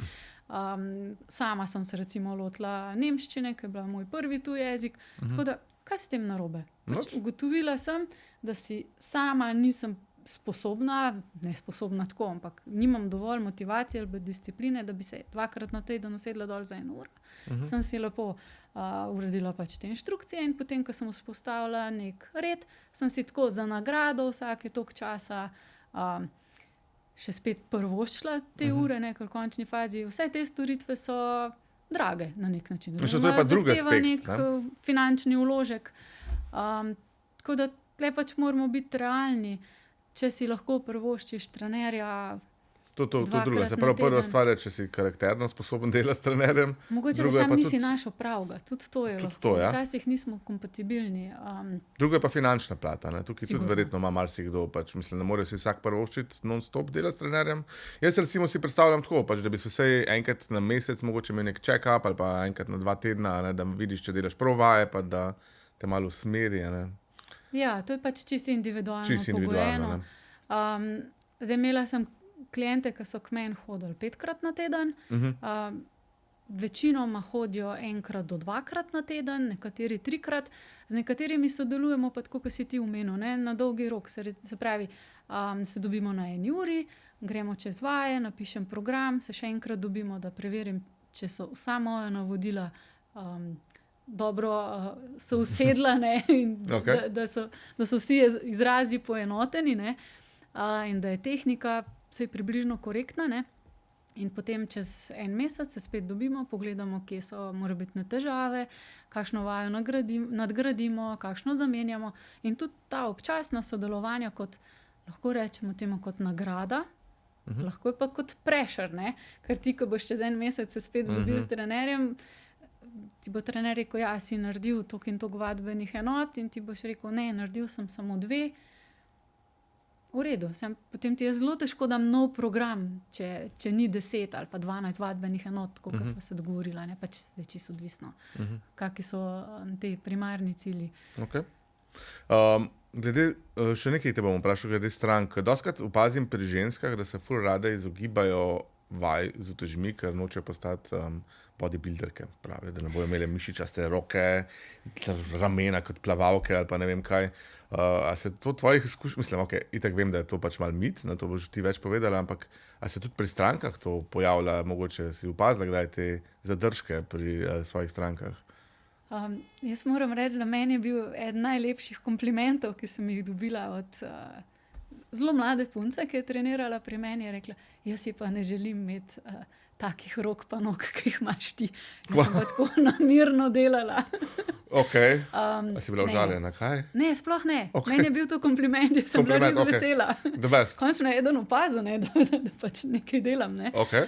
Sama sem se recimo lotila nemščine, ki je bila moj prvi tuj jezik. Tako da, kaj s tem narobe? Nič. Ugotovila sem, da si sama nisem sposobna, ne sposobna tako, ampak nimam dovolj motivacije ali discipline, da bi se 2-krat na teden usedla dol za 1 uro. Sem si lepo uredila pač te inštrukcije in potem, ko sem vzpostavila nek red, sem si tako za nagrado vsake toliko časa še spet privoščila te ure, ne, ker v končni fazi vse te storitve so drage na nek način. Mislim, to je pa drugi Zahteva aspekt, nek finančni vložek. Tako da tle pač moramo biti realni, če si lahko privoščiš trenerja. To druga. Dvakrat Se na pravi, prva teden. stvar je, če si karakterno sposoben delati s trenerjem. Mogoče Drugo je pa sam pa nisi tudi- našel pravega, tudi to je Tudi lahko. to, ja. Včasih nismo kompatibilni. Druga je pa finančna plata. Ne? Tukaj Sigurno. tudi verjetno ima marsikdo, pač, mislim, ne more si vsak privoščiti non-stop delati s trenerjem. Jaz recimo si predstavljam tako, pač, da bi se vsaj enkrat na mesec mogoče imel nek check-up ali pa enkrat na 2 tedna, ne, da vidiš, če delaš prav vaje, pa da te malo usmeri. Ne? Ja, to je pač čisto individualno Čisto individualno. pogojeno. Ne? Zdaj imela sem kliente, ki so k meni hodili 5-krat na teden. Večinoma hodijo 1-krat do 2-krat na teden, nekateri 3-krat, z nekaterimi sodelujemo pa tako, kot si ti omenil, ne, na dolgi rok. Se pravi, se dobimo na 1 uri, gremo čez vaje, napišem program, se še enkrat dobimo, da preverim, če so vsa moja navodila dobro so usedla, ne, in Okej. da so vsi izrazi poenoteni, ne, in da je tehnika vsaj približno korektna, ne. In potem čez 1 mesec se spet dobimo, pogledamo, kje so morebitne težave, kakšno vajo nadgradimo, kakšno zamenjamo. In tudi ta občasna sodelovanja, kot lahko rečemo temu kot nagrada, lahko je pa kot pressure, ne? Ker ti, ko boš čez 1 mesec se spet dobil s trenerjem, ti bo trener rekel, ja, si naredil toliko in toliko vadbenih enot, in ti boš rekel, ne, naredil sem samo 2. V redu, potem ti je zelo težko dam nov program, če ni 10 ali pa 12 vadbenih enot, kot sva se dogovorila, ne, pač zdaj čisto odvisno, kakšni so ti primarni cilji. Okay. Glede, še nekaj te bom vprašal, glede strank. Dostikrat opazim pri ženskah, da se ful rade izogibajo vaj z utežmi, ker nočejo postati bodybuilderke. Pravijo, da ne bojo imele mišičaste roke, ramena kot plavalke ali pa ne vem kaj. A se to tvojih izkušnj, mislim, okay, itak vem, da je to pač mal mit, na to boš ti več povedala, ampak a se tudi pri strankah to pojavlja, mogoče si opazila, kdaj te zadržke pri svojih strankah? Jaz moram reči, da meni je bil eden najlepših komplimentov, ki sem jih dobila od zelo mlade punce, ki je trenirala pri meni, je rekla, jaz si pa ne želim imeti takih rok pa nog, ki jih imaš ti. Jaz sem pa tako namirno delala. Ok, a si bila užaljena, kaj? Ne, sploh ne. Okay. Meni je bil to kompliment, jaz sem bila res vesela. The best. Končno je eden opazil, ne, da pač nekaj delam. Ne. Okay.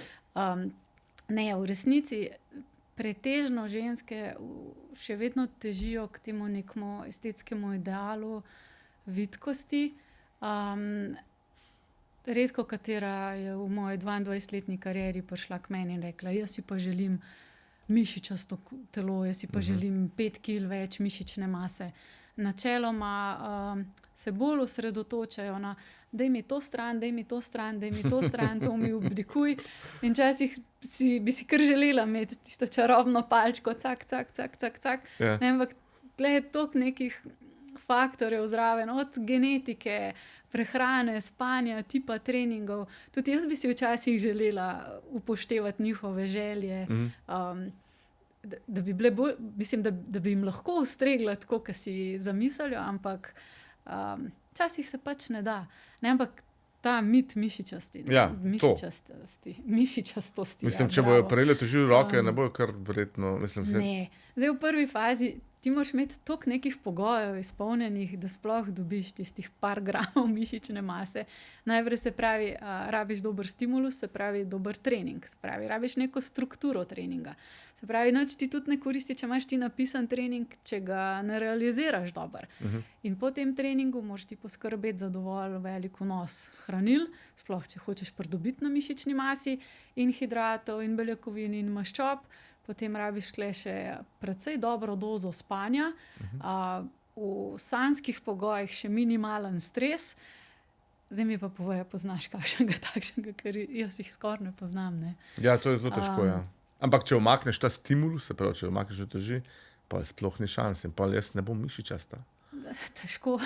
Ne, v resnici pretežno ženske še vedno težijo k temu nekemu estetskemu idealu vitkosti. Redko katera je v moji 22-letni karieri prišla k meni in rekla, jaz si pa želim mišičasto telo, jaz si pa želim 5 kil več mišične mase. Načeloma se bolj osredotočajo na daj mi to stran, daj mi to stran, daj mi to stran, to mi obdikuj. In včasih bi si kar želela imeti tisto čarobno palčko, cak. Yeah. Ampak tle je toliko nekih faktorjev zraven, od genetike, prehrane, spanja, tipa treningov. Tudi jaz bi si včasih želela upoštevati njihove želje, da bi bile bolj, mislim, da bi jim lahko ustregla tako, kot si zamislijo, ampak včasih se pač ne da. Ne, ampak ta mit mišičasti. Ja, mišičastosti. Mislim, če bojo prejeli težili roke, ne bojo kar verjetno, mislim, se... Ne. Zdaj v prvi fazi ti moraš imeti toliko nekih pogojev izpolnjenih, da sploh dobiš tistih par gramov mišične mase. Najprej se pravi, rabiš dober stimulus, se pravi dober trening, se pravi, rabiš neko strukturo treninga. Se pravi, nič ti tudi ne koristi, če imaš ti napisan trening, če ga ne realiziraš dobro. In po tem treningu moraš ti poskrbeti za dovolj velik vnos hranil, sploh če hočeš pridobiti na mišični masi, in hidratov, in beljakovin, in maščob. Potem rabiš tle še precej dobro dozo spanja, v sanjskih pogojih še minimalen stres Zdaj mi pa povej, poznaš kakšnega takšnega, ker jaz jih skoraj ne poznam. Ne? Ja, to je zelo težko. Ja. Ampak če umakneš ta stimulus, se pravi, če umakneš uteži, pa sploh ni šans in pa jaz ne bom mišičasta. Težko.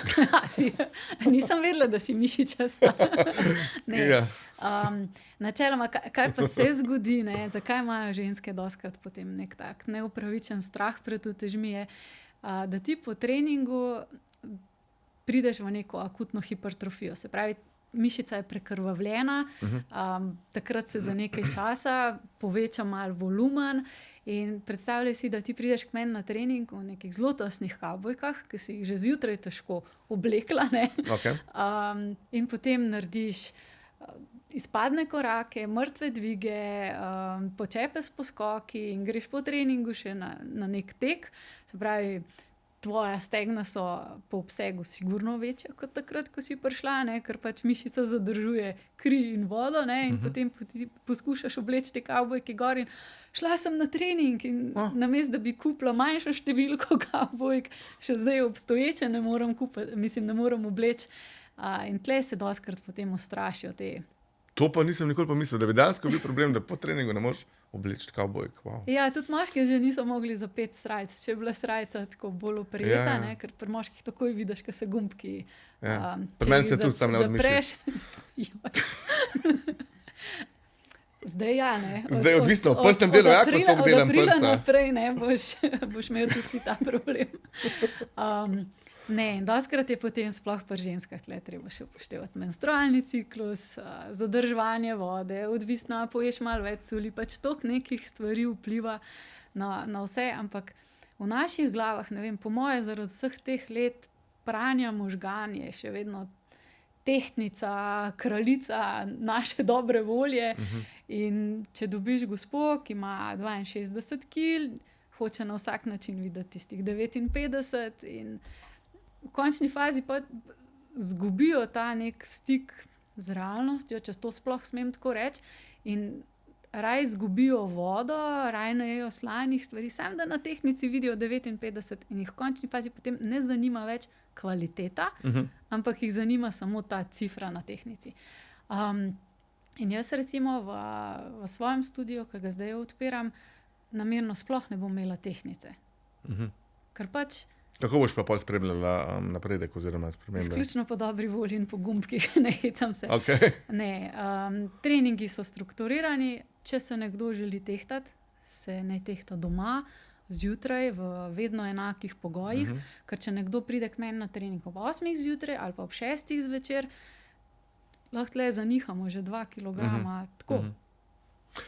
Nisem vedela, da si mišičasta. Ja. Načeloma, kaj pa se zgodi, ne? Zakaj imajo ženske dostikrat potem nek tak neupravičen strah pred utežmi, je, da ti po treningu prideš v neko akutno hipertrofijo. Se pravi, mišica je prekrvavljena, takrat se za nekaj časa poveča malo volumen in predstavljaj si, da ti prideš k meni na trening v nekih zelo tesnih kavbojkah, ki si jih že zjutraj težko oblekla, ne? Okay. In potem narediš izpadne korake, mrtve dvige, počepe s poskoki in greš po treningu še na nek tek. Se pravi, tvoja stegna so po obsegu sigurno večja kot takrat, ko si prišla, ne? Ker pač mišica zadržuje kri in vodo, ne? In potem poskušaš obleči te kavbojke gor in šla sem na trening in namesto, da bi kupila manjšo številko kavbojk, še zdaj obstoječe ne morem kupiti, ne morem obleči. In tle se dostikrat potem ustrašijo te. To pa nisem nikoli pomislil, da bi dejansko bil problem, da po treningu ne moreš obleči kavbojk. Wow. Ja, tudi moški že niso mogli zapeti srajc, če je bila srajca tako bolj oprijeta, ne? Ker pri moških takoj vidiš, kaj se gumbki. Ja. Pri meni se tudi sam ne odmišljaš. Zdaj ja, ne. Zdaj odvisno, v prsnem delu, ja, kot to delam prsa. Od aprila naprej, ne, boš imel tudi ta problem. Ne, dostikrat je potem sploh pri ženskah tle treba še upoštevati menstrualni ciklus, zadrževanje vode, odvisno, poješ malo več soli, pač toliko nekih stvari vpliva na vse, ampak v naših glavah, ne vem, po moje zaradi vseh teh let pranja možgan je še vedno tehtnica, kraljica naše dobre volje. In če dobiš gospo, ki ima 62 kil, hoče na vsak način videti tistih 59 in v končni fazi pa zgubijo ta nek stik z realnostjo, če to sploh smem tako reči, in raj zgubijo vodo, raj ne jejo slanih stvari, samo da na tehtnici vidijo 59 in jih v končni fazi potem ne zanima več kvaliteta, ampak jih zanima samo ta cifra na tehtnici. In jaz recimo v svojem studiu, ki ga zdaj odpiram, namerno sploh ne bom imela tehtnice. Ker pač kako boš pa pol spremljala napredek oziroma spremembe? Izključno po dobri volji in po gumbkih, ne hecam se. Okay. Ne, treningi so strukturirani, če se nekdo želi tehtati, se naj tehta doma, zjutraj, v vedno enakih pogojih, ker če nekdo pride k meni na trening ob 8 zjutraj ali pa ob 6 zvečer, lahko tle zanihamo že 2 kilograma, tako.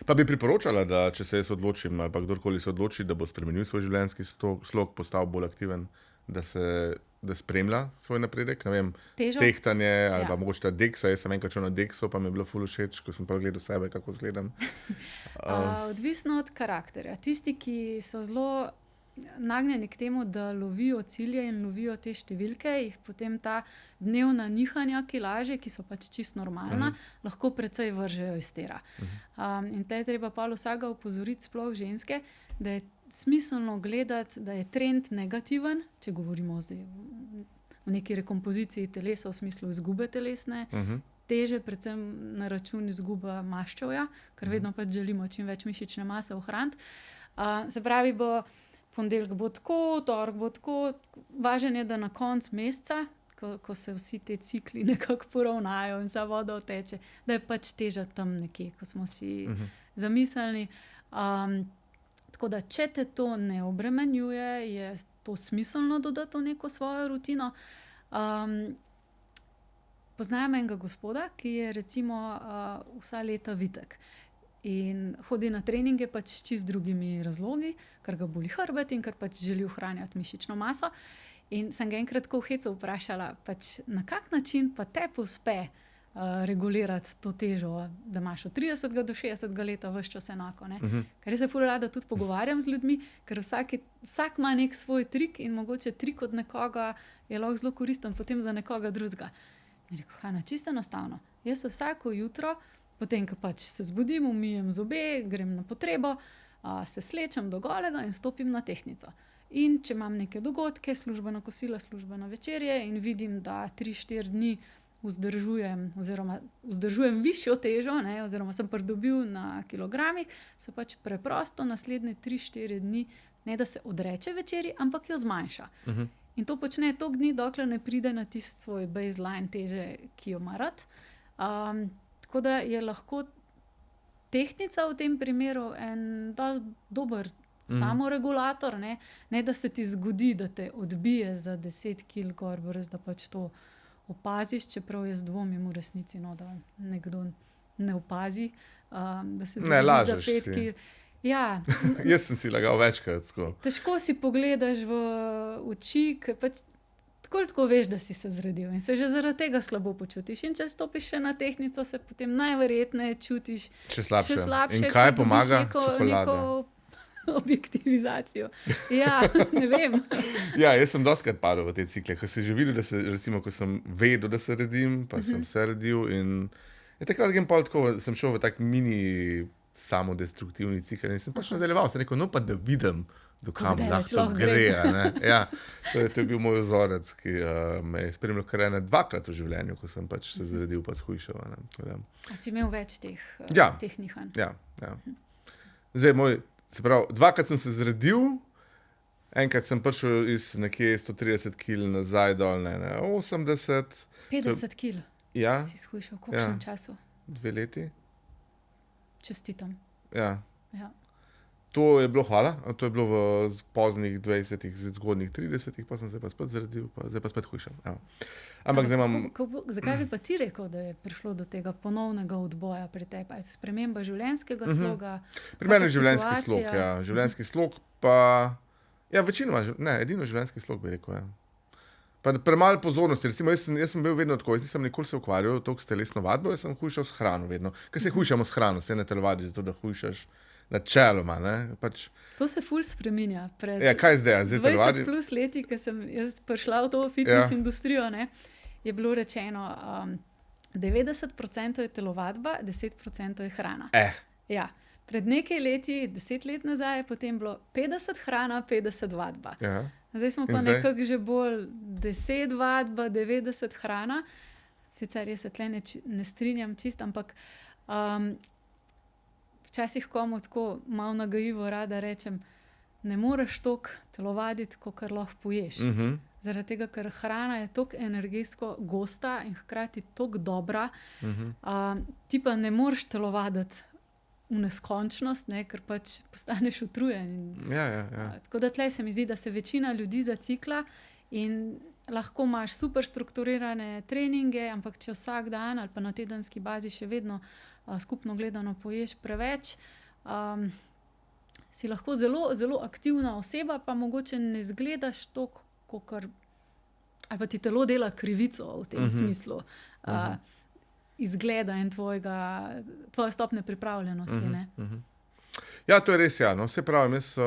Pa bi priporočala, da če se jaz odločim ali pa kdorkoli se odloči, da bo spremenil svoj življenjski slog, postal bolj aktiven, da spremlja svoj napredek, ne vem, tehtanje ali pa mogoče ta deksa, jaz sem enkrat šel na dekso, pa mi je bilo ful všeč, ko sem pa gledal sebe, kako izgledam. Odvisno od karakterja. Tisti, ki so zelo nagnjeni k temu, da lovijo cilje in lovijo te številke, jih potem ta dnevna nihanja kilaže, ki so pač čisto normalna, lahko precej vržejo iz tira. In te je treba pa vsega opozoriti, sploh ženske, da je smiselno gledati, da je trend negativen, če govorimo zdaj o neki rekompoziciji telesa v smislu izgube telesne, teže, predvsem na račun izgube maščevja, ker vedno pač želimo čim več mišične mase ohraniti. Se pravi, ponedeljek bo tako, torek bo tako, važno je, da na koncu meseca, ko se vsi te cikli nekako poravnajo in vsa voda odteče, da je pač teža tam nekje, ko smo si zamislili. Tako da, če te to ne obremenjuje, je to smiselno dodati v neko svojo rutino. Poznam enega gospoda, ki je recimo vsa leta vitek. In hodi na treninge pač s čisto drugimi razlogi, ker ga boli hrbet in ker pač želi ohranjati mišično maso. In sem ga enkrat tako v hecu vprašala, pač na kak način pa tebi uspe regulirati to težo, da imaš od 30 do 60 leta ves čas enako. Ker jaz se ful rada tudi pogovarjam z ljudmi, ker vsak ima nek svoj trik in mogoče trik od nekoga je lahko zelo koristen potem za nekoga drugega. In rekel, Hana, čisto enostavno. Jaz se vsako jutro, potem, ko pač se zbudim, umijem zobe, grem na potrebo, se slečem do golega in stopim na tehtnico. In če imam neke dogodke, službeno kosilo, službeno večerje in vidim, da 3-4 dni vzdržujem višjo težo, ne, oziroma sem pridobil na kilogramih, se pač preprosto naslednje 3-4 dni, ne da se odreče večerji, ampak jo zmanjša. In to počne toliko dni, dokler ne pride na tisti svoj baseline teže, ki jo ima rad. Tako da je lahko tehtnica v tem primeru en dosti dober samoregulator, ne da se ti zgodi, da te odbije za 10 kg gor, brez da pač to opaziš, čeprav jaz dvomim v resnici, da nekdo ne opazi, da se zgodi za 5 kg. Ja. Jaz sem si lagal večkrat. Težko si pogledaš v oči, ker pač tako veš, da si se zredil in se že zaradi tega slabo počutiš. In če stopiš še na tehtnico, se potem najverjetneje čutiš še slabše. In kaj pomaga? Čokolada. Neko objektivizacijo. Ja, ne vem. Ja, jaz sem dostikrat padel v te cikle, ko si že videl, da se, recimo, ko sem vedel, da se redim, pa sem se redil in takrat sem šel v tak mini samodestruktivni cikel in sem pač nadaljeval. Sem rekel, pa da vidim, dokam lahko gre. Ja, to je bil moj vzorec, ki me je spremljal kar 2-krat v življenju, ko sem pač se zredil pa shujšal. A si imel več teh nihanj? Ja. Zdaj, se pravi, 2-krat sem se zredil, enkrat sem prišel iz nekje 130 kg nazaj dol, 80. 50 kg? Ja. Si shujšal, v kolikšnem času? 2 leti. Čestitam. Ja. To je bilo, hvala, to je bilo v poznih 20-ih, zgodnjih 30-ih, pa sem se pa spet zredil, zdaj pa spet hujšam. Ja. Ampak zdaj imam... Zakaj bi pa ti rekel, da je prišlo do tega ponovnega odboja pri tebi? Je sprememba življenjskega sloga? Pri meni je življenjski slog, ja. Življenjski slog pa... Ja, večinoma, edino življenjski slog bi rekel, ja. Pa premalo pozornosti, recimo jaz sem bil vedno tako, jaz nisem nikoli se ukvarjal toliko s telesno vadbo, jaz sem hujšal s hrano vedno. Ker se hujšamo s hrano, se ne telovadi zato, da hujšaš načeloma, Pač... To se ful spreminja. Ja, kaj zdaj? 20 plus leti, ko sem jaz prišla v to fitness industrijo, je bilo rečeno, 90% je telovadba, 10% je hrana. Ja. Pred nekaj leti, 10 let nazaj, je potem bilo 50 hrana, 50 vadba. Ja. Zdaj smo pa nekako že bolj 10 vadba, 90 hrana. Sicer jaz se tle ne strinjam čist, ampak včasih komu tako malo nagajivo rada rečem, ne moreš toliko telovaditi, kakor lahko poješ. Zaradi tega, ker hrana je toliko energetsko gosta in hkrati toliko dobra, ti pa ne moreš telovaditi v neskončnost, ker pač postaneš utrujen. Ja. Tako da tle se mi zdi, da se večina ljudi zacikla in lahko imaš super strukturirane treninge, ampak če vsak dan ali pa na tedenski bazi še vedno skupno gledano poješ preveč, si lahko zelo, zelo aktivna oseba, pa mogoče ne izgledaš toliko, kakor ali pa ti telo dela krivico v tem smislu. Izgleda in tvoje stopnje pripravljenosti. Ja, to je res, ja. Vse pravim, jaz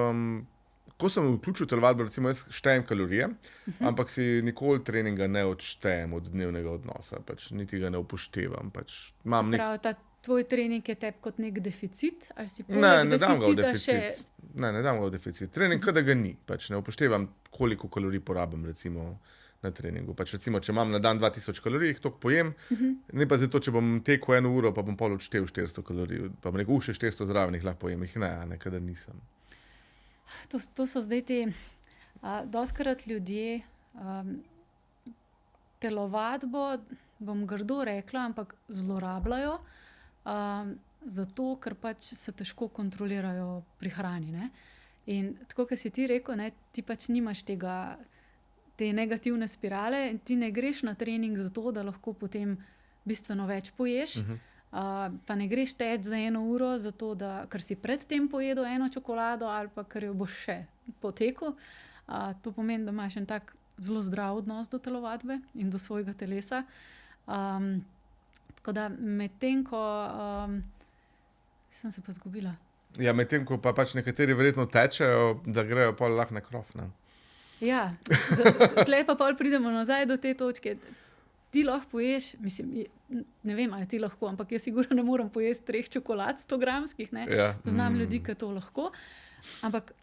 ko sem vključil telovadbo, recimo jaz štejem kalorije, ampak si nikoli treninga ne odštejem od dnevnega odnosa, pač niti ga ne upoštevam. Pač imam ta tvoj trening je tebi kot nek deficit? Ali si ne dam ga v deficit. Ne dam ga v deficit. Trening, kada ga ni. Pač ne upoštevam, koliko kalorij porabim, recimo, na treningu. Pač recimo, če imam na dan 2000 kalorij, jih toliko pojem, ne pa zato, če bom tekel 1 uro, pa bom pol odštel 400 kalorij, pa bom rekel, še 400 zraven jih lahko pojem, jih nekada nisem. To so zdaj te, dostikrat ljudje telovadbo, bom grdo rekla, ampak zlorabljajo, zato, ker pač se težko kontrolirajo pri hrani, In tako, kot si ti rekel, ti pač nimaš te negativne spirale in ti ne greš na trening zato, da lahko potem bistveno več poješ, pa ne greš teč za 1 uro zato, ker si predtem pojedel 1 čokolado ali pa ker jo boš še potekel. To pomeni, da imaš en tak zelo zdrav odnos do telovadbe in do svojega telesa. Tako da medtem, ko sem se pa zgubila. Ja, medtem, ko pa pač nekateri verjetno tečejo, da grejo pol lahko na krov, Ja, tle pa pol pridemo nazaj do te točke. Ti lahko poješ, mislim, ne vem, ali ti lahko, ampak jaz sigurno ne morem pojesti 3 čokolad 100 gramskih, Ja. Poznam ljudi, ki to lahko. Ampak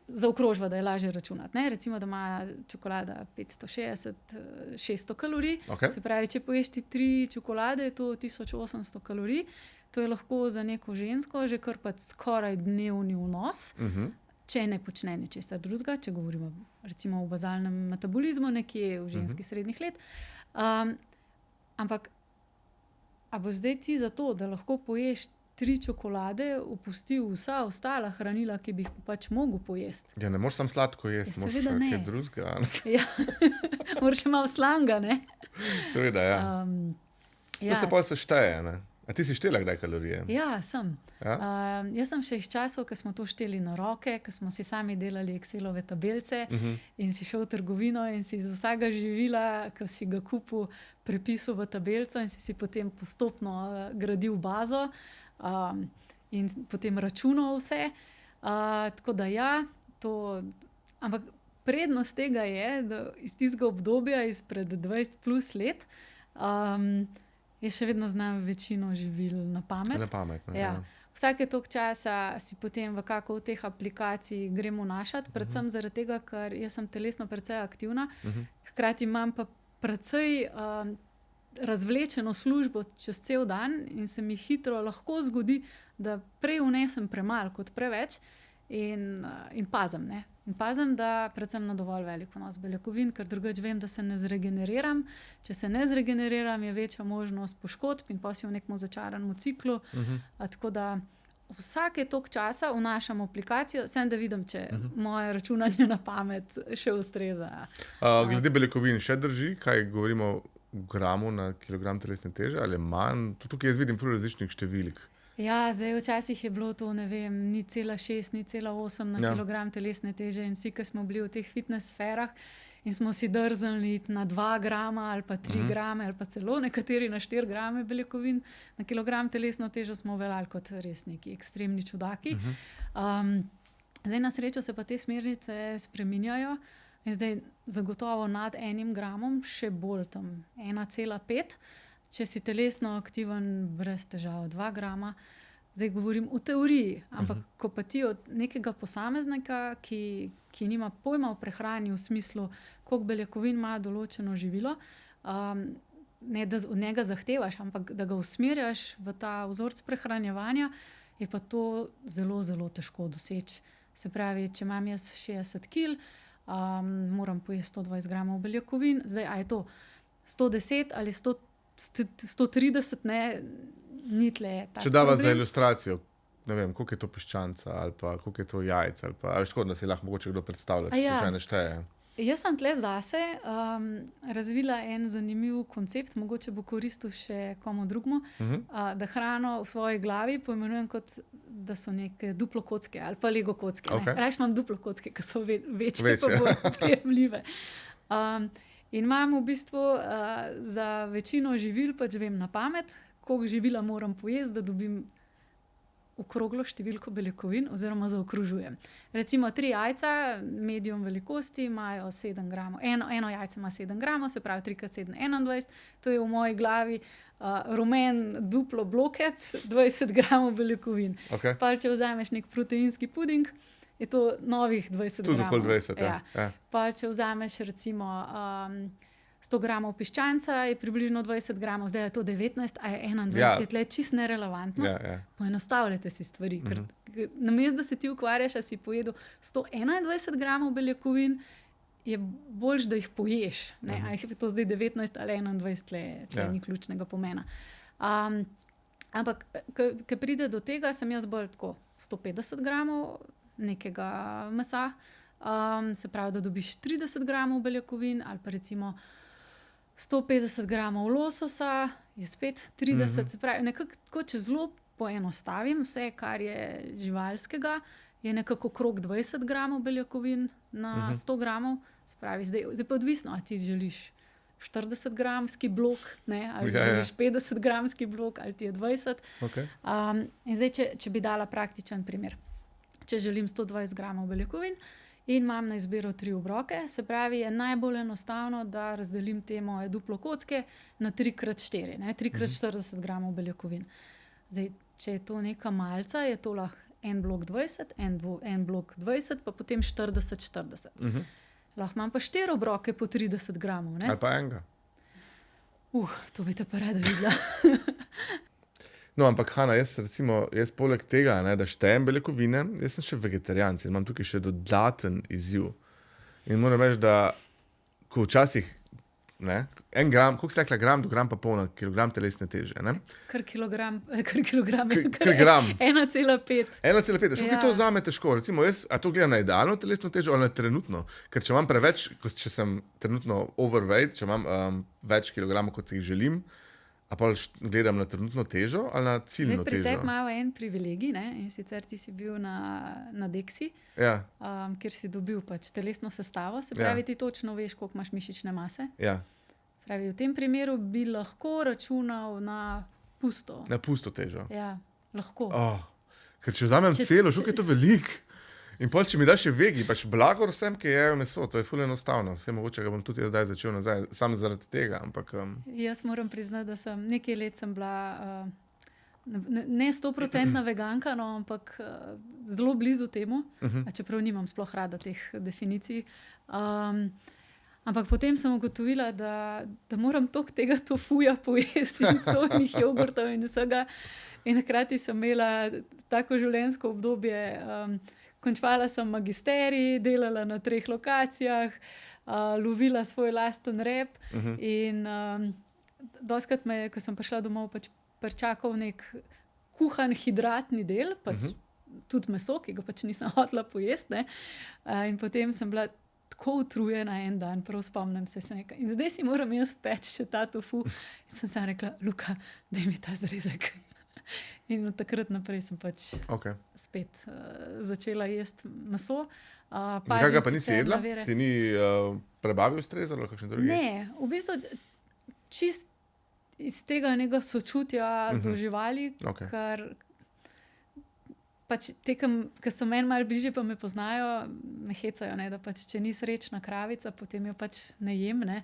zaokrožva, da je lažje računati. Ne? Recimo, da ima čokolada 560-600 kalorij. Okay. Se pravi, če poješ ti 3 čokolade, je to 1800 kalorij. To je lahko za neko žensko že kar pa skoraj dnevni vnos, če ne počne ničesar drugega, če govorimo recimo o bazalnem metabolizmu nekje v ženskih srednjih let. Ampak, a boš zdaj ti za to, da lahko poješ 3 čokolade, opustil vsa ostala hranila, ki bi jih pač mogel pojesti? Ja, ne moreš samo sladko jesti, moraš še kaj drugega. Ja, moraš še malo slanga, ne? Seveda, ja. To se pol sešteje, ne? A ti si štela kdaj kalorije? Ja, sem. Ja? Jaz sem še iz časov, ko smo to šteli na roke, ko smo si sami delali Excelove tabelce in si šel v trgovino in si iz vsega živila, ko si ga kupil, prepisal v tabelco in si potem postopno gradil bazo in potem računal vse. Tako da ja, ampak prednost tega je, da iz tistega obdobja, izpred 20 plus let, jaz še vedno znam večino živil na pamet. Na pamet, ne? Ja. Vsake toliko časa si potem v kako od teh aplikacij gremo našati, predvsem zaradi tega, ker jaz sem telesno precej aktivna, hkrati imam pa precej razvlečeno službo čez cel dan in se mi hitro lahko zgodi, da prej vnesem premalo kot preveč in pazim, ne. In pazim, da predvsem na dovolj velik vnos beljakovin, ker drugače vem, da se ne zregeneriram. Če se ne zregeneriram, je večja možnost poškodb in pa si v nekem začaranem ciklu. Tako da vsake toliko časa vnašam aplikacijo, sem da vidim, če moje računanje na pamet še ustreza. Glede beljakovin še drži, kaj govorimo v gramu na kilogram telesne teže ali manj? Tukaj jaz vidim ful različnih številk. Ja, zdaj včasih je bilo to, ne vem, 0,6, 0,8 na kilogram telesne teže in vsi, ki smo bili v teh fitness sferah in smo si drznili na 2 grama ali pa 3 grame ali pa celo nekateri na 4 grame beljakovin na kilogram telesno težo, smo veljali kot res neki ekstremni čudaki. Zdaj na srečo se pa te smernice spreminjajo in zdaj zagotovo nad 1 gramom, še bolj tam 1,5. Če si telesno aktiven, brez težav 2 grama. Zdaj govorim v teoriji, ampak ko pa ti od nekega posameznika, ki nima pojma o prehrani v smislu, koliko beljakovin ima določeno živilo, ne da od njega zahtevaš, ampak da ga usmerjaš v ta vzorec prehranjevanja, je pa to zelo, zelo težko doseči. Se pravi, če imam jaz 60 kil, moram pojesti 120 gramov beljakovin. Zdaj, a je to 110 ali 130, ne, ni tle tak Če dava problem. za ilustracijo, ne vem, koliko je to piščanca ali pa koliko je to jajc ali pa, škoda, da si lahko mogoče kdo predstavlja, če se že ne šteje. Jaz sem tle zase razvila en zanimiv koncept, mogoče bo koristil še komu drugmu, da hrano v svoji glavi poimenujem kot, da so neke duplo kocke ali pa lego kocke. Okay. Rajš imam duplo kocke, ki so večje pa bolj prijemljive. In imam v bistvu za večino živil, pač vem na pamet, koliko živila moram pojesti, da dobim okroglo številko beljakovin oziroma zaokrožujem. Recimo 3 jajca, medium velikosti, imajo 7 gramov. Eno jajce ima 7 gramov, se pravi 3x7 21. To je v moji glavi rumen duplo blokec, 20 gramov beljakovin. Okay. Pa če vzameš nek proteinski puding, je to novih 20 Tudi gramov. okoli 20, ja. Pa če vzameš recimo 100 gramov piščanca, je približno 20 gramov, zdaj je to 19, a je 21, je tle čisto nerelevantno. Poenostavljate si stvari, ker namesto, da se ti ukvarjaš, a si pojedel 121 gramov beljakovin, je boljš, da jih poješ. Ne? A je to zdaj 19 ali 21, tle ni ključnega pomena. Ampak, ko pride do tega, sem jaz bolj tako 150 gramov nekega mesa, se pravi, da dobiš 30 gramov beljakovin ali pa recimo 150 gramov lososa, je spet 30, se pravi, nekako tako, če zelo poenostavim vse, kar je živalskega, je nekako okrog 20 gramov beljakovin na 100 gramov, se pravi, zdaj pa odvisno, a ti želiš 40-gramski blok, ne, ali želiš 50-gramski blok, ali ti je 20. Okay. In zdaj, če bi dala praktičen primer. Če želim 120 gramov beljakovin in imam na izbiro 3 obroke, se pravi, je najbolj enostavno, da razdelim te moje duplo kocke na 3x4, ne, 3x40 gramov beljakovin. Zdaj, če je to neka malca, je to lahko en blok 20, en blok 20, pa potem 40-40. Lahko imam pa 4 obroke po 30 gramov. Ne? Ali pa enega. To bi te pa rada videla. No, ampak Hana, jaz poleg tega, ne, da štejem beljakovine, jaz sem še vegetarijanc in imam tukaj še dodaten izziv. In moram reči, da ko včasih, ne, en gram, koliko si rekla, gram do gram pa pol na kilogram telesne teže, ne? Kar gram. Kar gram. 1,5. 1,5. Školiko to vzame težko? Recimo jaz, a to gledam na idealno telesno težo ali na trenutno? Ker če imam preveč, če sem trenutno overweight, če imam več kilogramov, kot si jih želim, a pa gledam na trenutno težo ali na ciljno težo? Pri tebi imamo en privilegij, ne? In sicer ti si bil na Deksi, kjer si dobil pač telesno sestavo, se pravi, ti točno veš, koliko imaš mišične mase. Ja. Pravi, v tem primeru bi lahko računal na pusto. Na pusto težo? Ja, lahko. Ker če vzamem celo, šuk je to velik. In pol, če mi daš še vegi, pač blagor vsem, ki jejo meso, to je ful enostavno. Vse mogoče ga bom tudi jaz zdaj začel nazaj, samo zaradi tega, ampak... Jaz moram priznati, da sem nekaj let sem bila ne 100% veganka, no, ampak zelo blizu temu, čeprav nimam sploh rada teh definicij. Ampak potem sem ugotovila, da moram toliko tega tofuja pojesti in sojnih jogurtov in vsega. In hkrati sem imela tako življenjsko obdobje, končala sem magisterij, delala na 3 lokacijah, lovila svoj lasten rep in dostikrat me je, ko sem prišla domov, pač pričakal nek kuhan hidratni del, pač tudi meso, ki ga pač nisem hotela pojesti, ne. In potem sem bila tako utrujena en dan, prav spomnim se nekaj. In zdaj si moram jaz peči še ta tofu. In sem se rekla, Luka, daj mi ta zrezek. In od takrat naprej sem pač spet začela jesti meso. Zakaj ga pa nisi jedla? Ti ni prebavi ustrezalo ali kakšen drugi? Ne, v bistvu čist iz tega nekega sočutja do živali, ker pač ki so meni malo bližje, pa me poznajo, me hecajo, ne, da pač, če ni srečna kravica, potem jo pač ne jem, ne.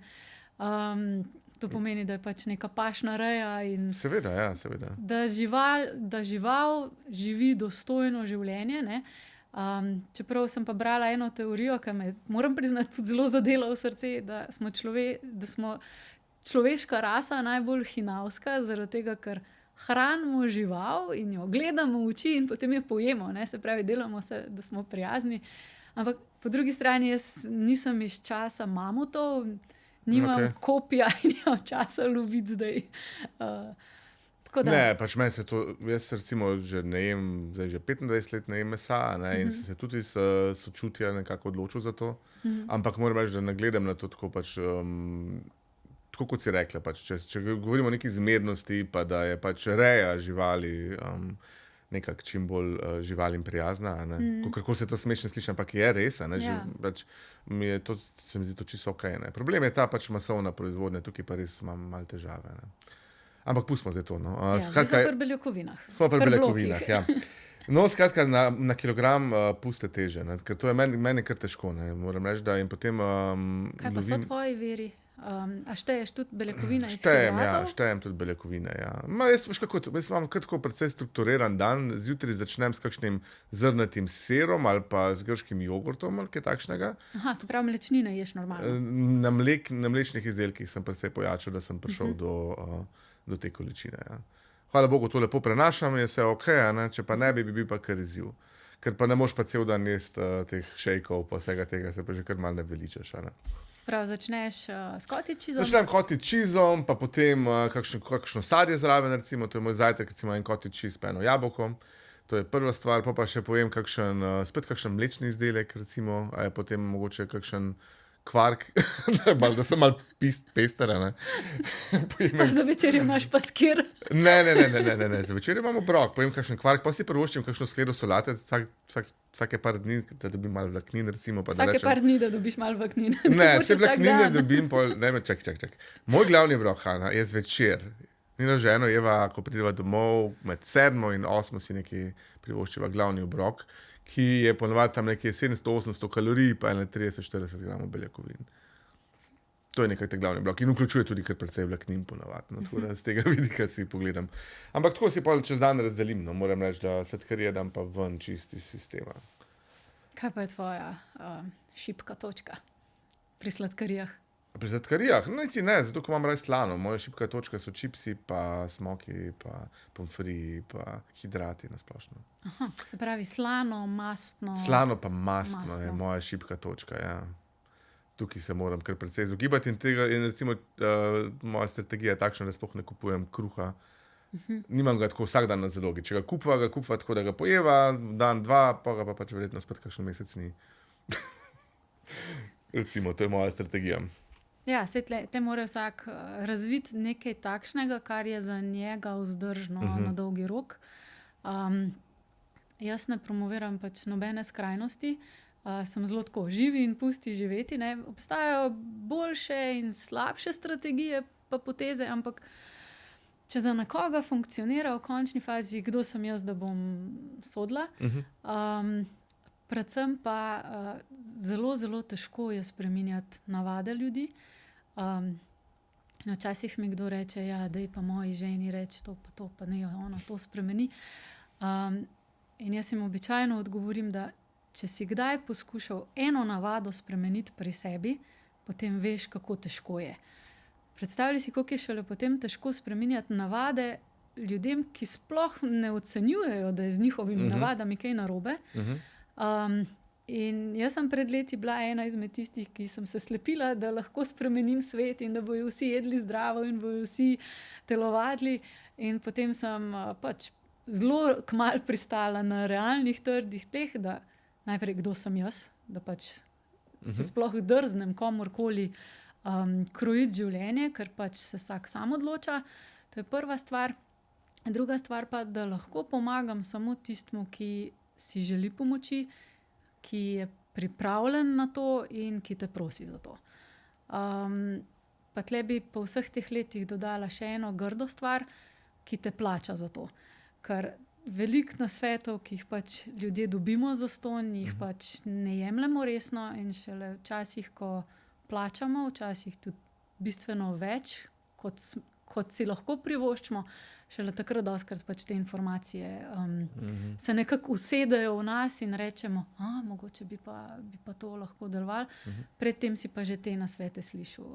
To pomeni, da je pač neka pašna reja in seveda, ja, seveda. Da žival živi dostojno življenje, ne. Čeprav sem pa brala eno teorijo, ki me, moram priznati, tudi zelo zadela v srce, da smo človeška rasa najbolj hinavska, zaradi tega, ker hranimo žival in jo gledamo v oči in potem jo pojemo, ne. Se pravi, delamo se, da smo prijazni. Ampak po drugi strani jaz nisem iz časa mamutov, nimam kopija in nimam časa loviti zdaj. Ne, pač meni se to, jaz recimo že ne jem, zdaj že 25 let ne jem mesa, ne, in sem se tudi iz sočutja nekako odločil za to. Ampak moram reči, da ne gledam na to tako pač, tako kot si rekla, pač, če govorimo o neki zmernosti, pa da je pač reja živali nekako čim bolj živalim prijazna, ne. Kako se to smešno sliši, ampak je res, ne, pač mi je to, se mi zdi to čisto okej, ne. Problem je ta pač masovna proizvodnja, tukaj pa res imam malo težave, ne. Ampak pustimo zdaj to, no. Zdaj smo pri beljakovinah. Smo pri beljakovinah, ja. No, skratka, na kilogram puste teže, ne, ker to je meni kar težko, ne, moram reči, da in potem Kaj pa so tvoji viri? A šteješ tudi beljakovine iz hidratov? Štejem tudi beljakovine, ja. Jaz imam kar tako precej strukturiran dan, zjutraj začnem s kakšnim zrnatim sirom ali pa z grškim jogurtom ali kaj takšnega. Aha, se pravi, mlečnine ješ normalno. Na mlečnih izdelkih sem precej pojačal, da sem prišel do te količine, ja. Hvala Bogu, to lepo prenašam, je vse okej, ne, če pa ne bi bil pa kar izziv. Ker pa ne moš pa cel dan jesti teh šejkov pa vsega tega, se pa že kar malo ne veličaš, ne. Sprav, začneš s cottage cheeseom? Začnem cottage cheeseom, pa potem kakšno sadje zraven, recimo, to je moj zajtrk, recimo en cottage cheese pa eno jabolko. To je prva stvar, pa še pojem spet kakšen mlečni izdelek, recimo, a je potem mogoče kakšen kvark, da sem malo pestera, ne. Pa za večerjo imaš pa skir? Ne, za večerjo imam obrok, pojem kakšen kvark, pa si privoščim kakšno skledo solate, vsake par dni, da dobim malo vlaknin, recimo. Par dni, da dobiš malo vlaknin. Ne, vse vlaknine dobim, čak. Moj glavni obrok, Hana, je zvečer. Nina ženo Eva, ko prideva domov, med 7 in 8 si nekaj privoščiva glavni obrok, ki je ponovadi tam nekje 700-800 kalorij, pa 30-40 gramov beljakovin. To je nekaj te glavni blok in vključuje tudi kar precej vlaknin ponavadi. No, tako da z tega vidika si pogledam. Ampak tako si pa čez dan razdelim. No. Moram reči, da sladkarije dam pa ven čisti sistema. Kaj pa je tvoja šibka točka pri sladkarijah? Pri sladkarijah? Ne, zato ko imam raj slano. Moja šibka točka so čipsi, pa smoki, pa pomfriji, pa hidrati na splošno. Aha, se pravi slano, mastno. Slano pa mastno je moja šibka točka, ja. Tukaj se moram kar precej izogibati in tega, in recimo moja strategija je takšna, da sploh ne kupujem kruha. Nimam ga tako vsak dan na zalogi. Če ga kupa tako, da ga pojeva, dan, dva, pa ga pa pač verjetno spet kakšen mesec ni. Recimo, to je moja strategija. Ja, te mora vsak razviti nekaj takšnega, kar je za njega vzdržno na dolgi rok. Jaz ne promoviram pač nobene skrajnosti. Sem zelo tako živi in pusti živeti. Ne? Obstajajo boljše in slabše strategije pa poteze, ampak če za nekoga funkcionira v končni fazi, kdo sem jaz, da bom sodila. Predvsem pa zelo, zelo težko je spreminjati navade ljudi. Včasih mi kdo reče, ja, daj pa moji ženi reči to, pa ne, ona to spremeni. In jaz jim običajno odgovorim, da če si kdaj poskušal eno navado spremeniti pri sebi, potem veš, kako težko je. Predstavljaj si, koliko je šele potem težko spreminjati navade ljudem, ki sploh ne ocenjujejo, da je z njihovimi navadami kaj narobe. In jaz sem pred leti bila ena izmed tistih, ki sem se slepila, da lahko spremenim svet in da bojo vsi jedli zdravo in bojo vsi telovadili. In potem sem pač zelo kmalu pristala na realnih trdih tleh, da najprej, kdo sem jaz, da pač se sploh drznem komorkoli krojiti življenje, ker pač se vsak sam odloča. To je prva stvar. Druga stvar pa, da lahko pomagam samo tistmu, ki si želi pomoči, ki je pripravljen na to in ki te prosi za to. Pa tle bi po vseh teh letih dodala še eno grdo stvar, ki te plača za to. Ker veliko nasvetov, ki jih pač ljudje dobimo zastonj, jih pač ne jemljemo resno in šele včasih, ko plačamo, včasih tudi bistveno več, kot si lahko privoščimo, šele takrat dostakrat pač te informacije se nekako usedejo v nas in rečemo, mogoče bi pa to lahko delovalo. Predtem si pa že te nasvete slišal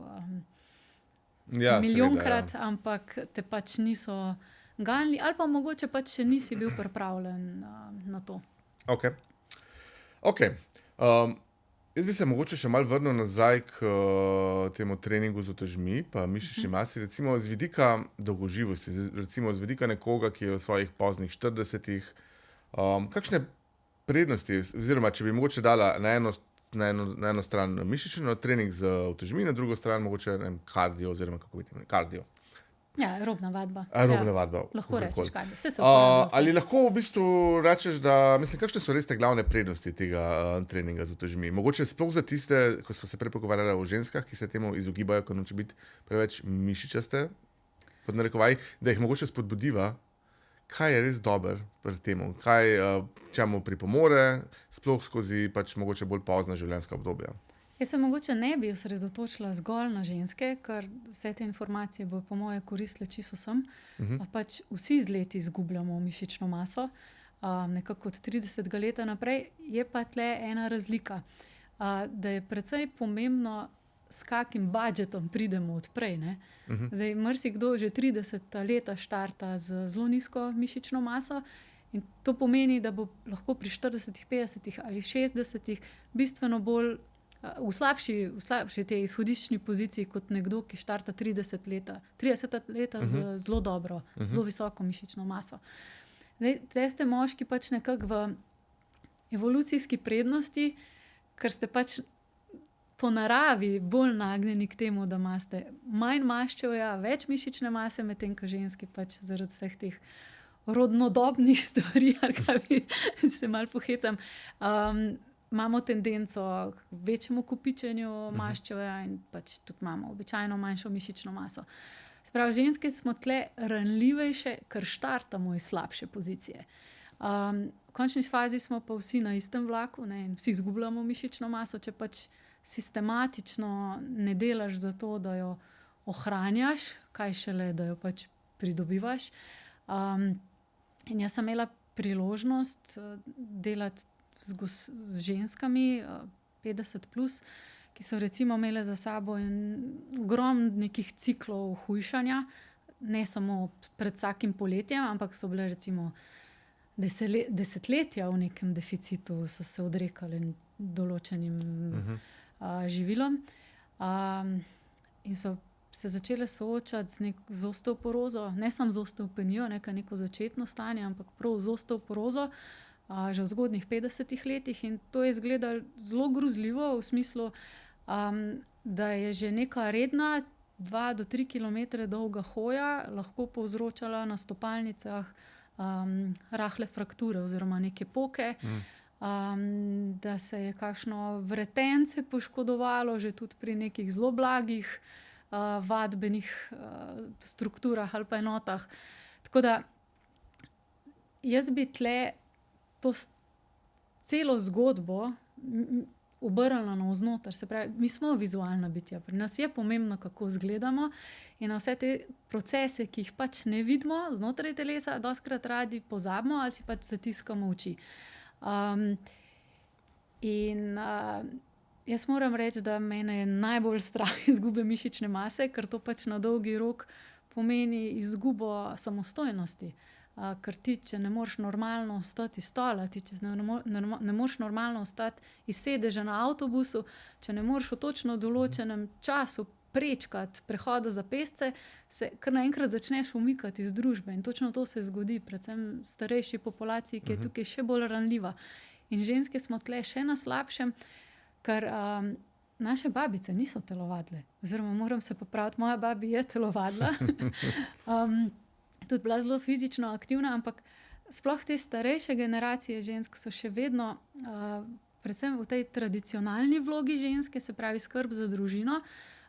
milijonkrat, ampak te pač niso ganili, ali pa mogoče pač še nisi bil pripravljen na to. Ok. Jaz bi se mogoče še malo vrnil nazaj k temu treningu z utežmi, pa mišični masi, recimo z vidika dolgoživosti, recimo z vidika nekoga, ki je v svojih poznih 40-ih. Kakšne prednosti, oziroma če bi mogoče dala na eno stran mišično trening z utežmi, na drugo stran mogoče kardio, oziroma kako bi temu, kardio. Ja, aerobna vadba. Aerobna vadba. Lahko rečeš kardio. Vse se uporablja. Ali lahko v bistvu rečeš, da, mislim, kakšne so res te glavne prednosti tega treninga z utežmi? Mogoče sploh za tiste, ko smo se prej pogovarjali o ženskah, ki se temu izogibajo, ko noče biti preveč mišičaste, pod narekovaj, da jih mogoče spodbudiva, kaj je res dober pri temu, čemu pripomore, sploh skozi pač mogoče bolj pozna življenjska obdobja. Jaz se mogoče ne bi osredotočila zgolj na ženske, ker vse te informacije bo po moje koristile čisto vsem. Pač vsi z leti izgubljamo mišično maso, nekako od 30. leta naprej, je pa tle ena razlika, da je precej pomembno, s kakim budžetom pridemo odprej. Zdaj, marsikdo že 30 leta štarta z zelo nizko mišično maso in to pomeni, da bo lahko pri 40, 50 ali 60 bistveno bolj v slabši tej izhodiščni poziciji kot nekdo, ki štarta 30 leta z zelo dobro, zelo visoko mišično maso. Zdaj, te ste moški pač nekako v evolucijski prednosti, ker ste pač po naravi bolj nagnjeni k temu, da imate manj maščevja, več mišične mase, medtem ko ženski pač zaradi vseh teh rodnodobnih stvari, ali kaj bi se malo pohecam, imamo tendenco k večjemu kopičenju maščevja in pač tudi imamo običajno manjšo mišično maso. Se pravi, ženske smo tle ranljivejše, ker štartamo iz slabše pozicije. V končni fazi smo pa vsi na istem vlaku, in vsi izgubljamo mišično maso, če pač sistematično ne delaš zato, da jo ohranjaš, kaj šele, da jo pač pridobivaš. In jaz sem imela priložnost delati z ženskami 50+, ki so recimo imele za sabo ogromno nekih ciklov hujšanja, ne samo pred vsakim poletjem, ampak so bile recimo desetletja v nekem deficitu, so se odrekali določenim živilom. In so se začele soočati z osteoporozo, ne samo z osteopenijo, neko začetno stanje, ampak prav z osteoporozo, že v zgodnjih 50 letih. In to je izgledalo zelo grozljivo v smislu, da je že neka redna 2 do 3 kilometre dolga hoja lahko povzročala na stopalnicah rahle frakture oziroma neke poke, da se je kakšno vretence poškodovalo že tudi pri nekih zelo blagih vadbenih strukturah ali pa enotah. Tako da jaz bi tle to celo zgodbo obrnila navznoter. Se pravi, mi smo vizualna bitja, pri nas je pomembno, kako izgledamo, in na vse te procese, ki jih pač ne vidimo znotraj telesa, dostikrat radi pozabimo ali si pač zatiskamo oči. Jaz moram reči, da mene je najbolj strah izgube mišične mase, ker to pač na dolgi rok pomeni izgubo samostojnosti. Ker ti, če ne moreš normalno vstati iz stola, ti, če ne moreš normalno vstati iz sedeža na avtobusu, če ne moreš v točno določenem času prečkati prehoda za pešce, se kar naenkrat začneš umikati iz družbe. In točno to se zgodi, predvsem starejši populaciji, ki je tukaj še bolj ranljiva. In ženske smo tle še na slabšem, ker naše babice niso telovadile. Oziroma moram se popraviti, moja babi je telovadila. Tudi bila zelo fizično aktivna, ampak sploh te starejše generacije žensk so še vedno, predvsem v tej tradicionalni vlogi ženske, se pravi skrb za družino,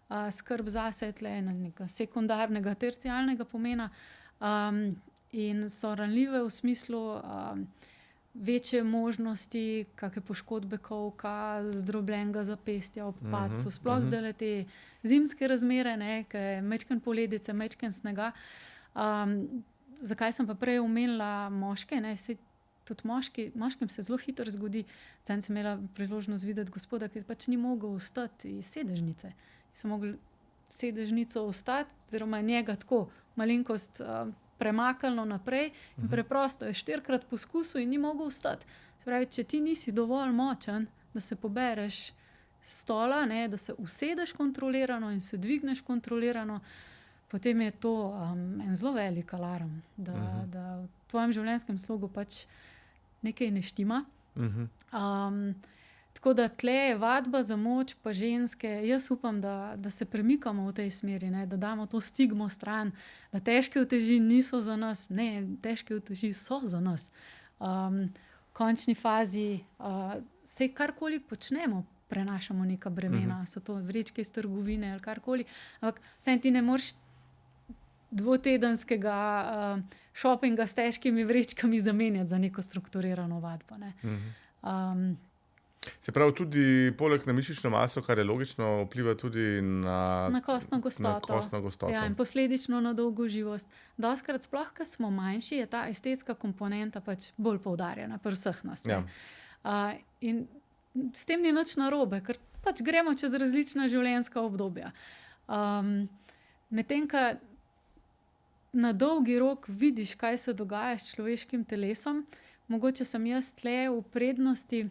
skrb zase tle nekega sekundarnega, tercialnega pomena, in so ranljive v smislu večje možnosti kakšne poškodbe kolka, zdrobljenega zapestja ob padcu, sploh zdajle te zimske razmere, ke je majčkeno poledice, majčkeno snega. Zakaj sem pa prej omenila moške, tudi moškim se zelo hitro zgodi. Zdaj sem imela priložnost videti gospoda, ki pač ni mogel vstati iz sedežnice. So mogli sedežnico vstati, oziroma njega tako malenkost premaknilo naprej in preprosto je 4-krat poskusil in ni mogel vstati. Se pravi, če ti nisi dovolj močen, da se pobereš s stola, da se usedeš kontrolirano in se dvigneš kontrolirano, potem je to en zelo velik alarm, da v tvojem življenjskem slogu pač nekaj ne štima. Tako da tle je vadba za moč pa ženske, jaz upam, da se premikamo v tej smeri, da damo to stigmo stran, da težke uteži niso za nas. Ne, težke uteži so za nas. V končni fazi se karkoli počnemo, prenašamo neka bremena, so to vrečke iz trgovine ali karkoli, ampak saj ti ne moreš dvotedenskega šopinga s težkimi vrečkami zamenjati za neko strukturirano vadbo. Se pravi, tudi poleg na mišično maso, kar je logično, vpliva tudi na kostno gostoto. Ja, in posledično na dolgoživost. Dostikrat sploh, ko smo manjši, je ta estetska komponenta pač bolj poudarjena pri vseh nas. Ja. In s tem ni nič narobe, ker pač gremo čez različna življenjska obdobja. Medtem, ko na dolgi rok vidiš, kaj se dogaja s človeškim telesom, mogoče sem jaz tle v prednosti,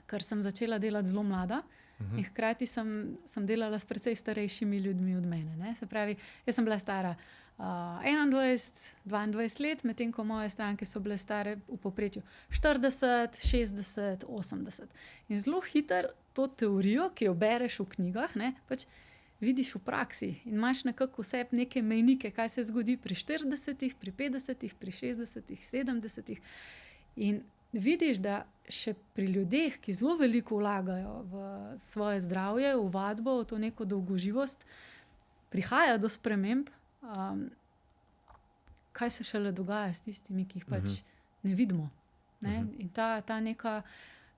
ker sem začela delati zelo mlada in hkrati sem delala s precej starejšimi ljudmi od mene. Se pravi, jaz sem bila stara 21, 22 let, medtem ko moje stranke so bile stare v povprečju 40, 60, 80. In zelo hitro to teorijo, ki jo bereš v knjigah, pač vidiš v praksi in imaš nekako v sebi neke mejnike, kaj se zgodi pri 40, pri 50, pri 60, 70. In vidiš, da še pri ljudeh, ki zelo veliko vlagajo v svoje zdravje, v vadbo, v to neko dolgoživost, prihaja do sprememb, kaj se šele dogaja s tistimi, ki jih pač ne vidimo. In ta neka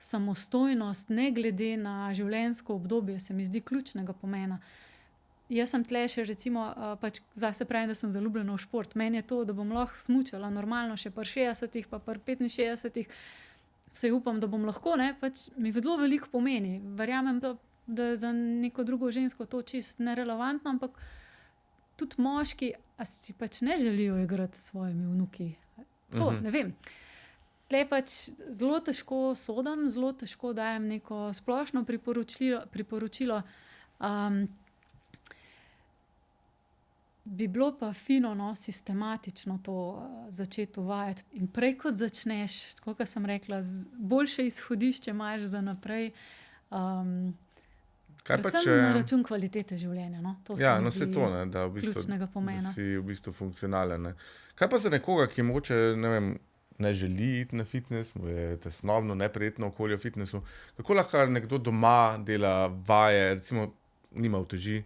samostojnost, ne glede na življenjsko obdobje, se mi zdi ključnega pomena. Jaz sem tle še recimo, pač zdaj se pravim, da sem zaljubljena v šport. Meni je to, da bom lahko smučala normalno še pri 60, pa pri 65, vse upam, da bom lahko, ne, pač mi zelo veliko pomeni. Verjamem, da za neko drugo žensko to čist nerelevantno, ampak tudi moški, a si pač ne želijo igrati s svojimi vnuki. Tako, ne vem. Tle pač zelo težko sodim, zelo težko dajem neko splošno priporočilo. Bi bilo pa fino, no, sistematično to začeti uvajati. In prej kot začneš, tako kot sem rekla, boljše izhodišče imaš za naprej. Predvsem na račun kvalitete življenja. No? To ja, no se to, ne, da, v bistvu, ključnega pomena. Da si v bistvu funkcionalen. Ne. Kaj pa za nekoga, ki mogoče, ne vem, ne želi iti na fitness, mu je tesnobno, neprijetno okolje v fitnessu, kako lahko nekdo doma dela vaje, recimo nima uteži,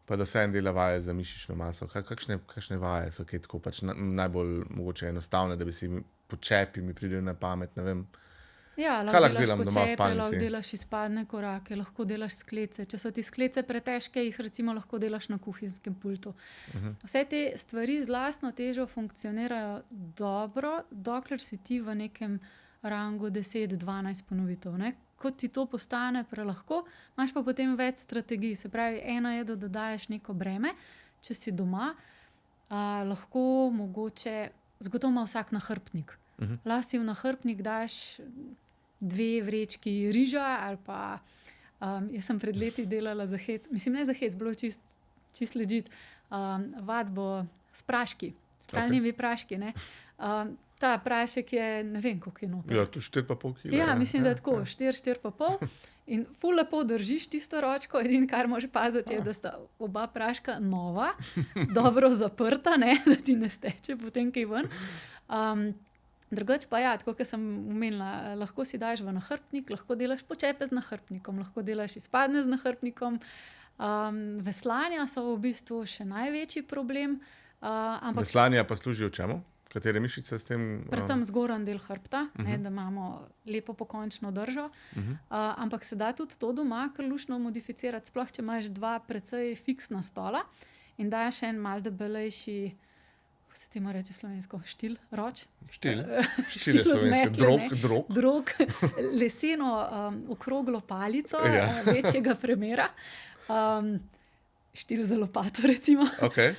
pa da vseeno dela vaje za mišično maso. Kakšne vaje so kaj tako pač najbolj mogoče enostavne, da bi si počepi mi pridejo na pamet, ne vem. Ja, lahko delaš počepe, lahko delaš izpadne korake, lahko delaš sklece. Če so ti sklece pretežke, jih recimo lahko delaš na kuhinjskem pultu. Vse te stvari z lastno težo funkcionirajo dobro, dokler si ti v nekem rangu 10-12 ponovitev. Ne? Ko ti to postane prelahko, imaš pa potem več strategij. Se pravi, ena je, da dodaješ neko breme, če si doma, lahko mogoče, zagotovo ima vsak nahrbtnik. Lahko si v nahrbtnik daš 2 vrečki riža ali pa, jaz sem pred leti delala za hec, mislim ne za hec, bilo čist legit, vadbo s praški, s pralnimi praški, ne. Ta prašek je, ne vem, koliko je noter. Ja, tu 4,5 kg. Ja, mislim, da je tako, 4,5 in ful lepo držiš tisto ročko, edino, kar moraš paziti, je, da sta oba praška nova, dobro zaprta, ne, da ti ne steče potem kaj ven. Drugače pa ja, tako kot sem omenila, lahko si daš v nahrbtnik, lahko delaš počepe z nahrbtnikom, lahko delaš izpadne z nahrbtnikom. Veslanja so v bistvu še največji problem. Veslanja pa služijo čemu? Katere mišice s tem? Predvsem zgornji del hrbta, ne, da imamo lepo pokončno držo. Ampak se da tudi to doma kar luštno modificirati, sploh če imaš 2 precej fiksna stola in daš en malo debelejši, kako se temu reče slovensko, štil, roč? Štil je slovensko, drog, leseno okroglo palico, večjega premera, štil za lopato recimo. Okay.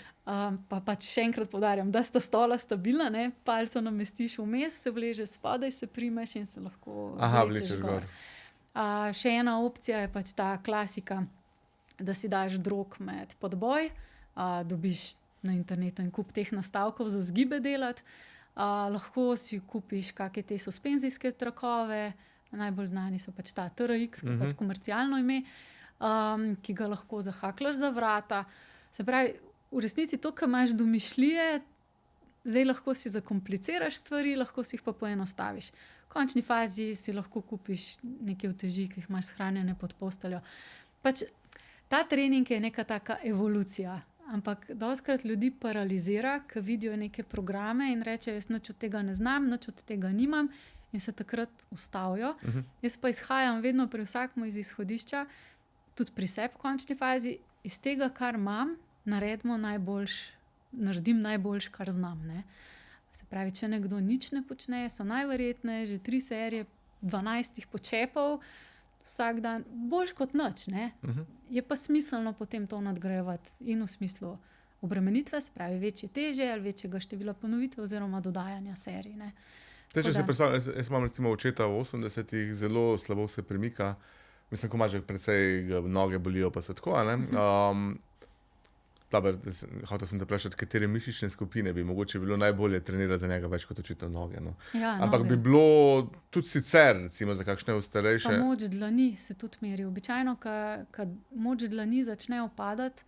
Pa pač še enkrat poudarjam, da sta stola stabilna, ne, palco namestiš vmes, se vleže spodaj, se primeš in se lahko vlečeš gor. Še ena opcija je pač ta klasika, da si daš drog med podboj, dobiš na internetu en kup teh nastavkov za zgibe delati, lahko si kupiš kakšne te suspenzijske trakove, najbolj znani so pač ta TRX, ki je pač komercialno ime, ki ga lahko zahaklaš za vrata. Se pravi, v resnici to, kar imaš domišljije, zdaj lahko si zakompliciraš stvari, lahko si jih pa poenostaviš. V končni fazi si lahko kupiš neke uteži, ki jih imaš shranjene pod posteljo. Pač ta trening je neka taka evolucija, ampak dostikrat ljudi paralizira, ko vidijo neke programe in rečejo, jaz nič od tega ne znam, nič od tega nimam in se takrat ustavijo. Jaz pa izhajam vedno pri vsakmu iz izhodišča, tudi pri sebi v končni fazi, iz tega, kar imam, naredim najboljš, kar znam. Ne? Se pravi, če nekdo nič ne počne, so najverjetneje že 3 serije 12 počepov vsak dan, boljš kot nič. Ne? Je pa smiselno potem to nadgrajevati in v smislu obremenitve, se pravi večje teže ali večjega števila ponovitev oziroma dodajanja serij. Ne? Če se predstavljam, jaz imam recimo očeta v 80-ih, zelo slabo se premika, mislim, ko ima že precej noge bolijo, pa se tako, ne? Hotel sem te vprašati, katere mišične skupine bi mogoče bilo najbolje trenirati za njega več kot očitno noge. No. Ja, ampak noge. Bi bilo tudi sicer, recimo za kakšne starejše. Pa moč dlani se tudi meri. Običajno, ko moč dlani začne upadati,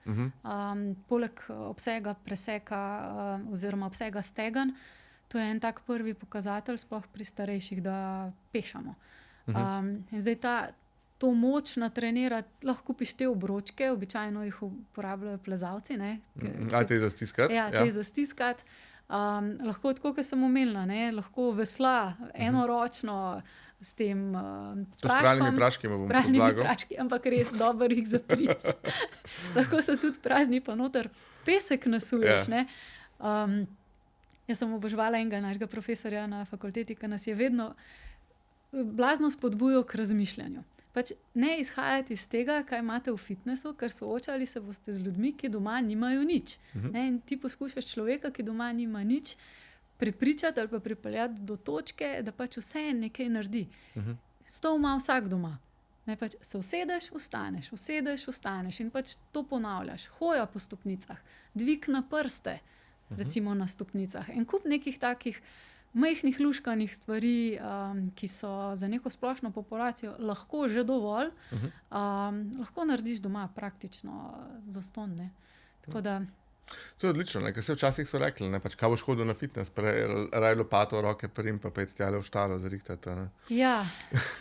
poleg obsega preseka oziroma obsega stegenj, to je en tak prvi pokazatelj, sploh pri starejših, da pešamo. In zdaj to moč natrenirati, lahko kupiš te obročke, običajno jih uporabljajo plezalci. Ne? Te za stiskati? Ja, te za stiskati. Lahko, tako kot sem omenila, lahko vesla enoročno, s tem To s pralnimi praški bom podlagal. praški, ampak res dobro jih zapri. Lahko so tudi prazni, pa noter pesek nasuješ. Ne? Jaz sem oboževala enega našega profesorja na fakulteti, ki nas je vedno blazno spodbujal k razmišljanju. Pač ne izhajati iz tega, kaj imate v fitnessu, ker soočali se boste z ljudmi, ki doma nimajo nič. Ne? In ti poskušaš človeka, ki doma nima nič, prepričati ali pa pripeljati do točke, da pač vse nekaj naredi. Stol ima vsak doma. Ne, pač se usedeš, vstaneš in pač to ponavljaš. Hoja po stopnicah, dvig na prste, recimo na stopnicah. En kup nekih takih majhnih luškanih stvari, ki so za neko splošno populacijo lahko že dovolj, lahko narediš doma praktično zastonj. Ne. Tako da to je odlično, ker se včasih so rekli, ne, pač, kaj boš hodil na fitness, raj lopato v roke prim, pa pet tjale v štalo zrihtati. Ne. Ja,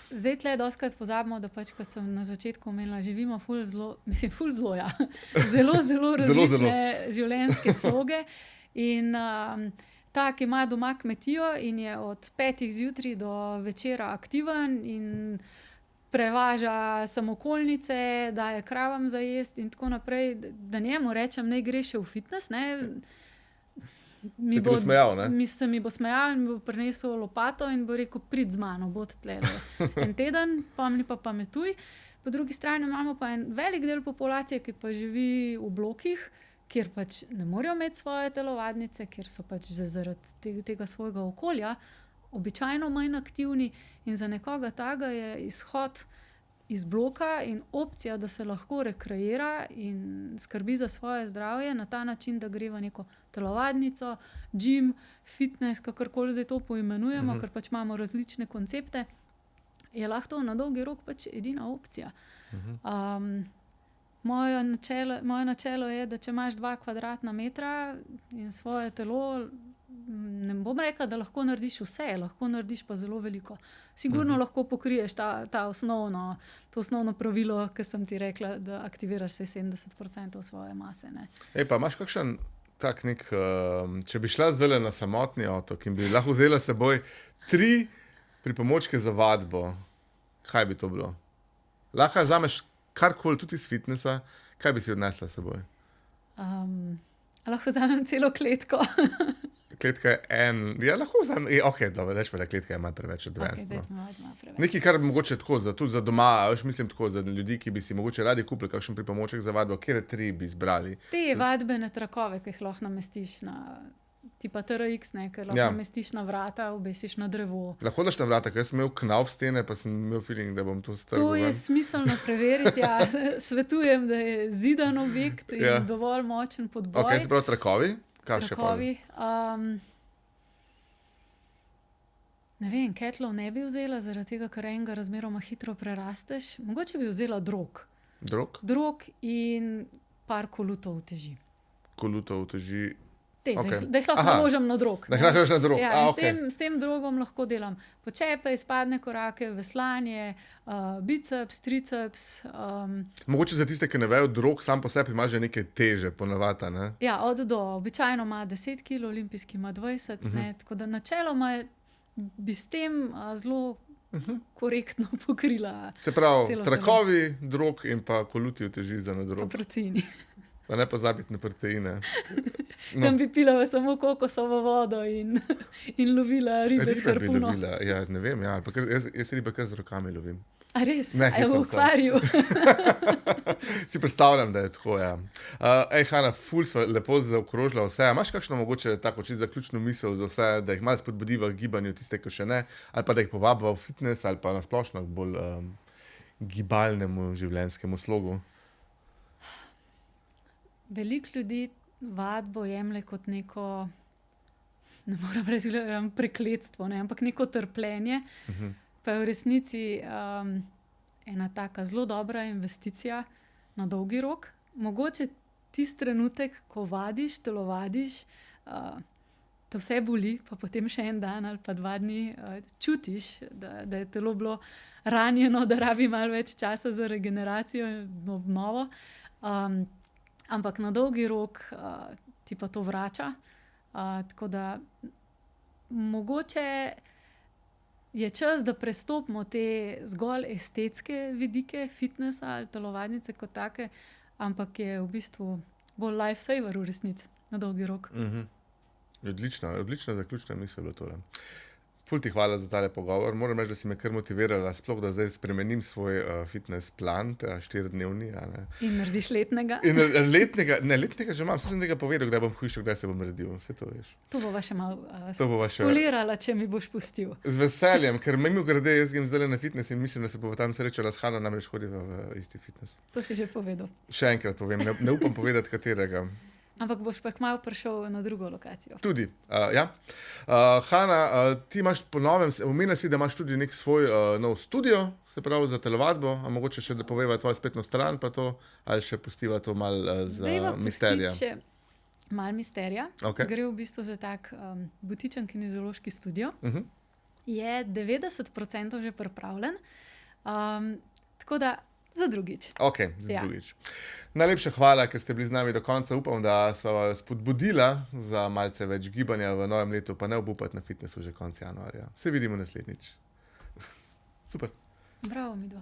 zdaj tle dostikrat pozabimo, da pač, kot sem na začetku omenila, živimo ful zelo, ja, zelo različne življenjske sloge in ta, ki ima doma kmetijo in je od 5 zjutraj do večera aktiven in prevaža samokolnice, daje kravam za jesti in tako naprej, da njemu rečem, naj gre še v fitness, ne. Se ti bo smejal, ne? Se mi bo smejal in mi bo prinesel lopato in bo rekel, prid z mano, bod tle en teden, pomni pa pametuj. Po drugi strani imamo pa en velik del populacije, ki pa živi v blokih, kjer pač ne morejo imeti svoje telovadnice, kjer so pač zaradi tega svojega okolja običajno manj aktivni in za nekoga takega je izhod iz bloka in opcija, da se lahko rekreira in skrbi za svoje zdravje na ta način, da gre v neko telovadnico, gym, fitness, kakorkoli zdaj to poimenujemo, ker pač imamo različne koncepte, je lahko to na dolgi rok pač edina opcija. Moje načelo je, da če imaš 2 kvadratna metra in svoje telo, ne bom rekla, da lahko narediš vse, lahko narediš pa zelo veliko. Sigurno lahko pokriješ to osnovno pravilo, ki sem ti rekla, da aktiviraš 70% svoje mase. Ne. Pa imaš kakšen tak nek, če bi šla zdaj na samotni otok in bi lahko vzela s seboj 3 pripomočke za vadbo, kaj bi to bilo? Lahko vzameš karkoli, tudi iz fitnessa, kaj bi si odnesla s seboj? Lahko vzamem celo kletko. Kletka je ja, lahko vzamem, dobro, rečemo, da kletka je malo preveč advanced. Nekaj, kar mogoče tako, tudi za doma, mislim tako, za ljudi, ki bi si mogoče radi kupili kakšen pripomoček za vadbo, kjer 3 bi izbrali? Te vadbene trakove, ki jih lahko namestiš na tipa TRX, ne, ker lahko namestiš na vrata, obesiš na drevo. Lahko daš na vrata, ker sem imel knauf stene, pa sem imel feeling, da bom to strgal. To je smiselno preveriti, ja. Svetujem, da je zidan objekt in dovolj močen podboj. Ok, se pravi trakovi? Trakovi. Ne vem, ketlov ne bi vzela, zaradi tega, ker enega razmeroma hitro prerasteš. Mogoče bi vzela drog. Drog? Drog in par kolutov uteži. Kolutov uteži? Da jih lahko naložim na drog. Da jih lahko naložiš na drog, s tem drogom lahko delam počepe, izpadne korake, veslanje, biceps, triceps. Mogoče za tiste, ki ne vejo, drog sam po sebi ima že nekaj teže, ponavadi, ne? Ja, od do. Običajno ima 10 kg, olimpijski ima 20, ne? Tako da načeloma bi s tem zelo korektno pokrila. Se pravi, trakovi, drog in pa koluti uteži za na drog. Pa proteini. Pa ne pozabiti na proteine. Tam bi pila samo kokosovo vodo in lovila ribe s harpuno. Ja, ne vem, ja. Jaz ribe kar z rokami lovim. A res? A je v akvariju? Si predstavljam, da je tako, ja. Hanna, ful sva lepo zaokrožila vse. Imaš kakšno mogoče tako čisto zaključno misel za vse, da jih malo spodbudiva k gibanju, tiste, ki še ne, ali pa da jih povabiva v fitness, ali pa na splošno bolj gibalnemu življenjskemu slogu? Veliko ljudi vadbo jemlje kot neko, ne moram reči, prekletstvo, ne, ampak neko trpljenje. Pa je v resnici ena taka zelo dobra investicija na dolgi rok. Mogoče tisti trenutek, ko vadiš, telovadiš, te vse boli, pa potem še en dan ali pa 2 dni čutiš, da je telo bilo ranjeno, da rabi malo več časa za regeneracijo in obnovo. Ampak na dolgi rok ti pa to vrača. Tako da mogoče je čas, da prestopimo te zgolj estetske vidike fitnesa ali telovadnice kot take, ampak je v bistvu bolj lifesaver v resnici na dolgi rok. Odlična zaključna misel je tole. Ful ti hvala za tale pogovor. Moram reči, da si me kar motivirala, sploh da zdaj spremenim svoj fitness plan, 4-dnevni. In narediš letnega. In letnega že imam, sem tega povedal, kdaj bom hujšel, kdaj se bom naredil. Vse to veš. To bova še malo To bova še- spolirala, če mi boš pustil. Z veseljem, ker mimogrede jaz grem zdaj na fitness in mislim, da se bo tam srečala s Hano, namreč hodiva v isti fitness. To si že povedal. Še enkrat povem, ne upam povedati katerega. Ampak boš pa kmalu prišel na drugo lokacijo. Tudi, ja. Hana, ti imaš po novem, omenila si, da imaš tudi nek svoj nov studio, se pravi za telovadbo, a mogoče še da poveva tvojo spletno stran, pa to, ali še pustiva to malo za misterija. Še malo misterija. Okay. Gre v bistvu za tak butičen kinezološki studio. Je 90% že pripravljen, tako da za drugič. Ok, za drugič. Najlepša hvala, ker ste bili z nami do konca. Upam, da sva vas spodbudila za malce več gibanja v novem letu, pa ne obupati na fitnessu že konec januarja. Se vidimo naslednjič. Super. Bravo, midva.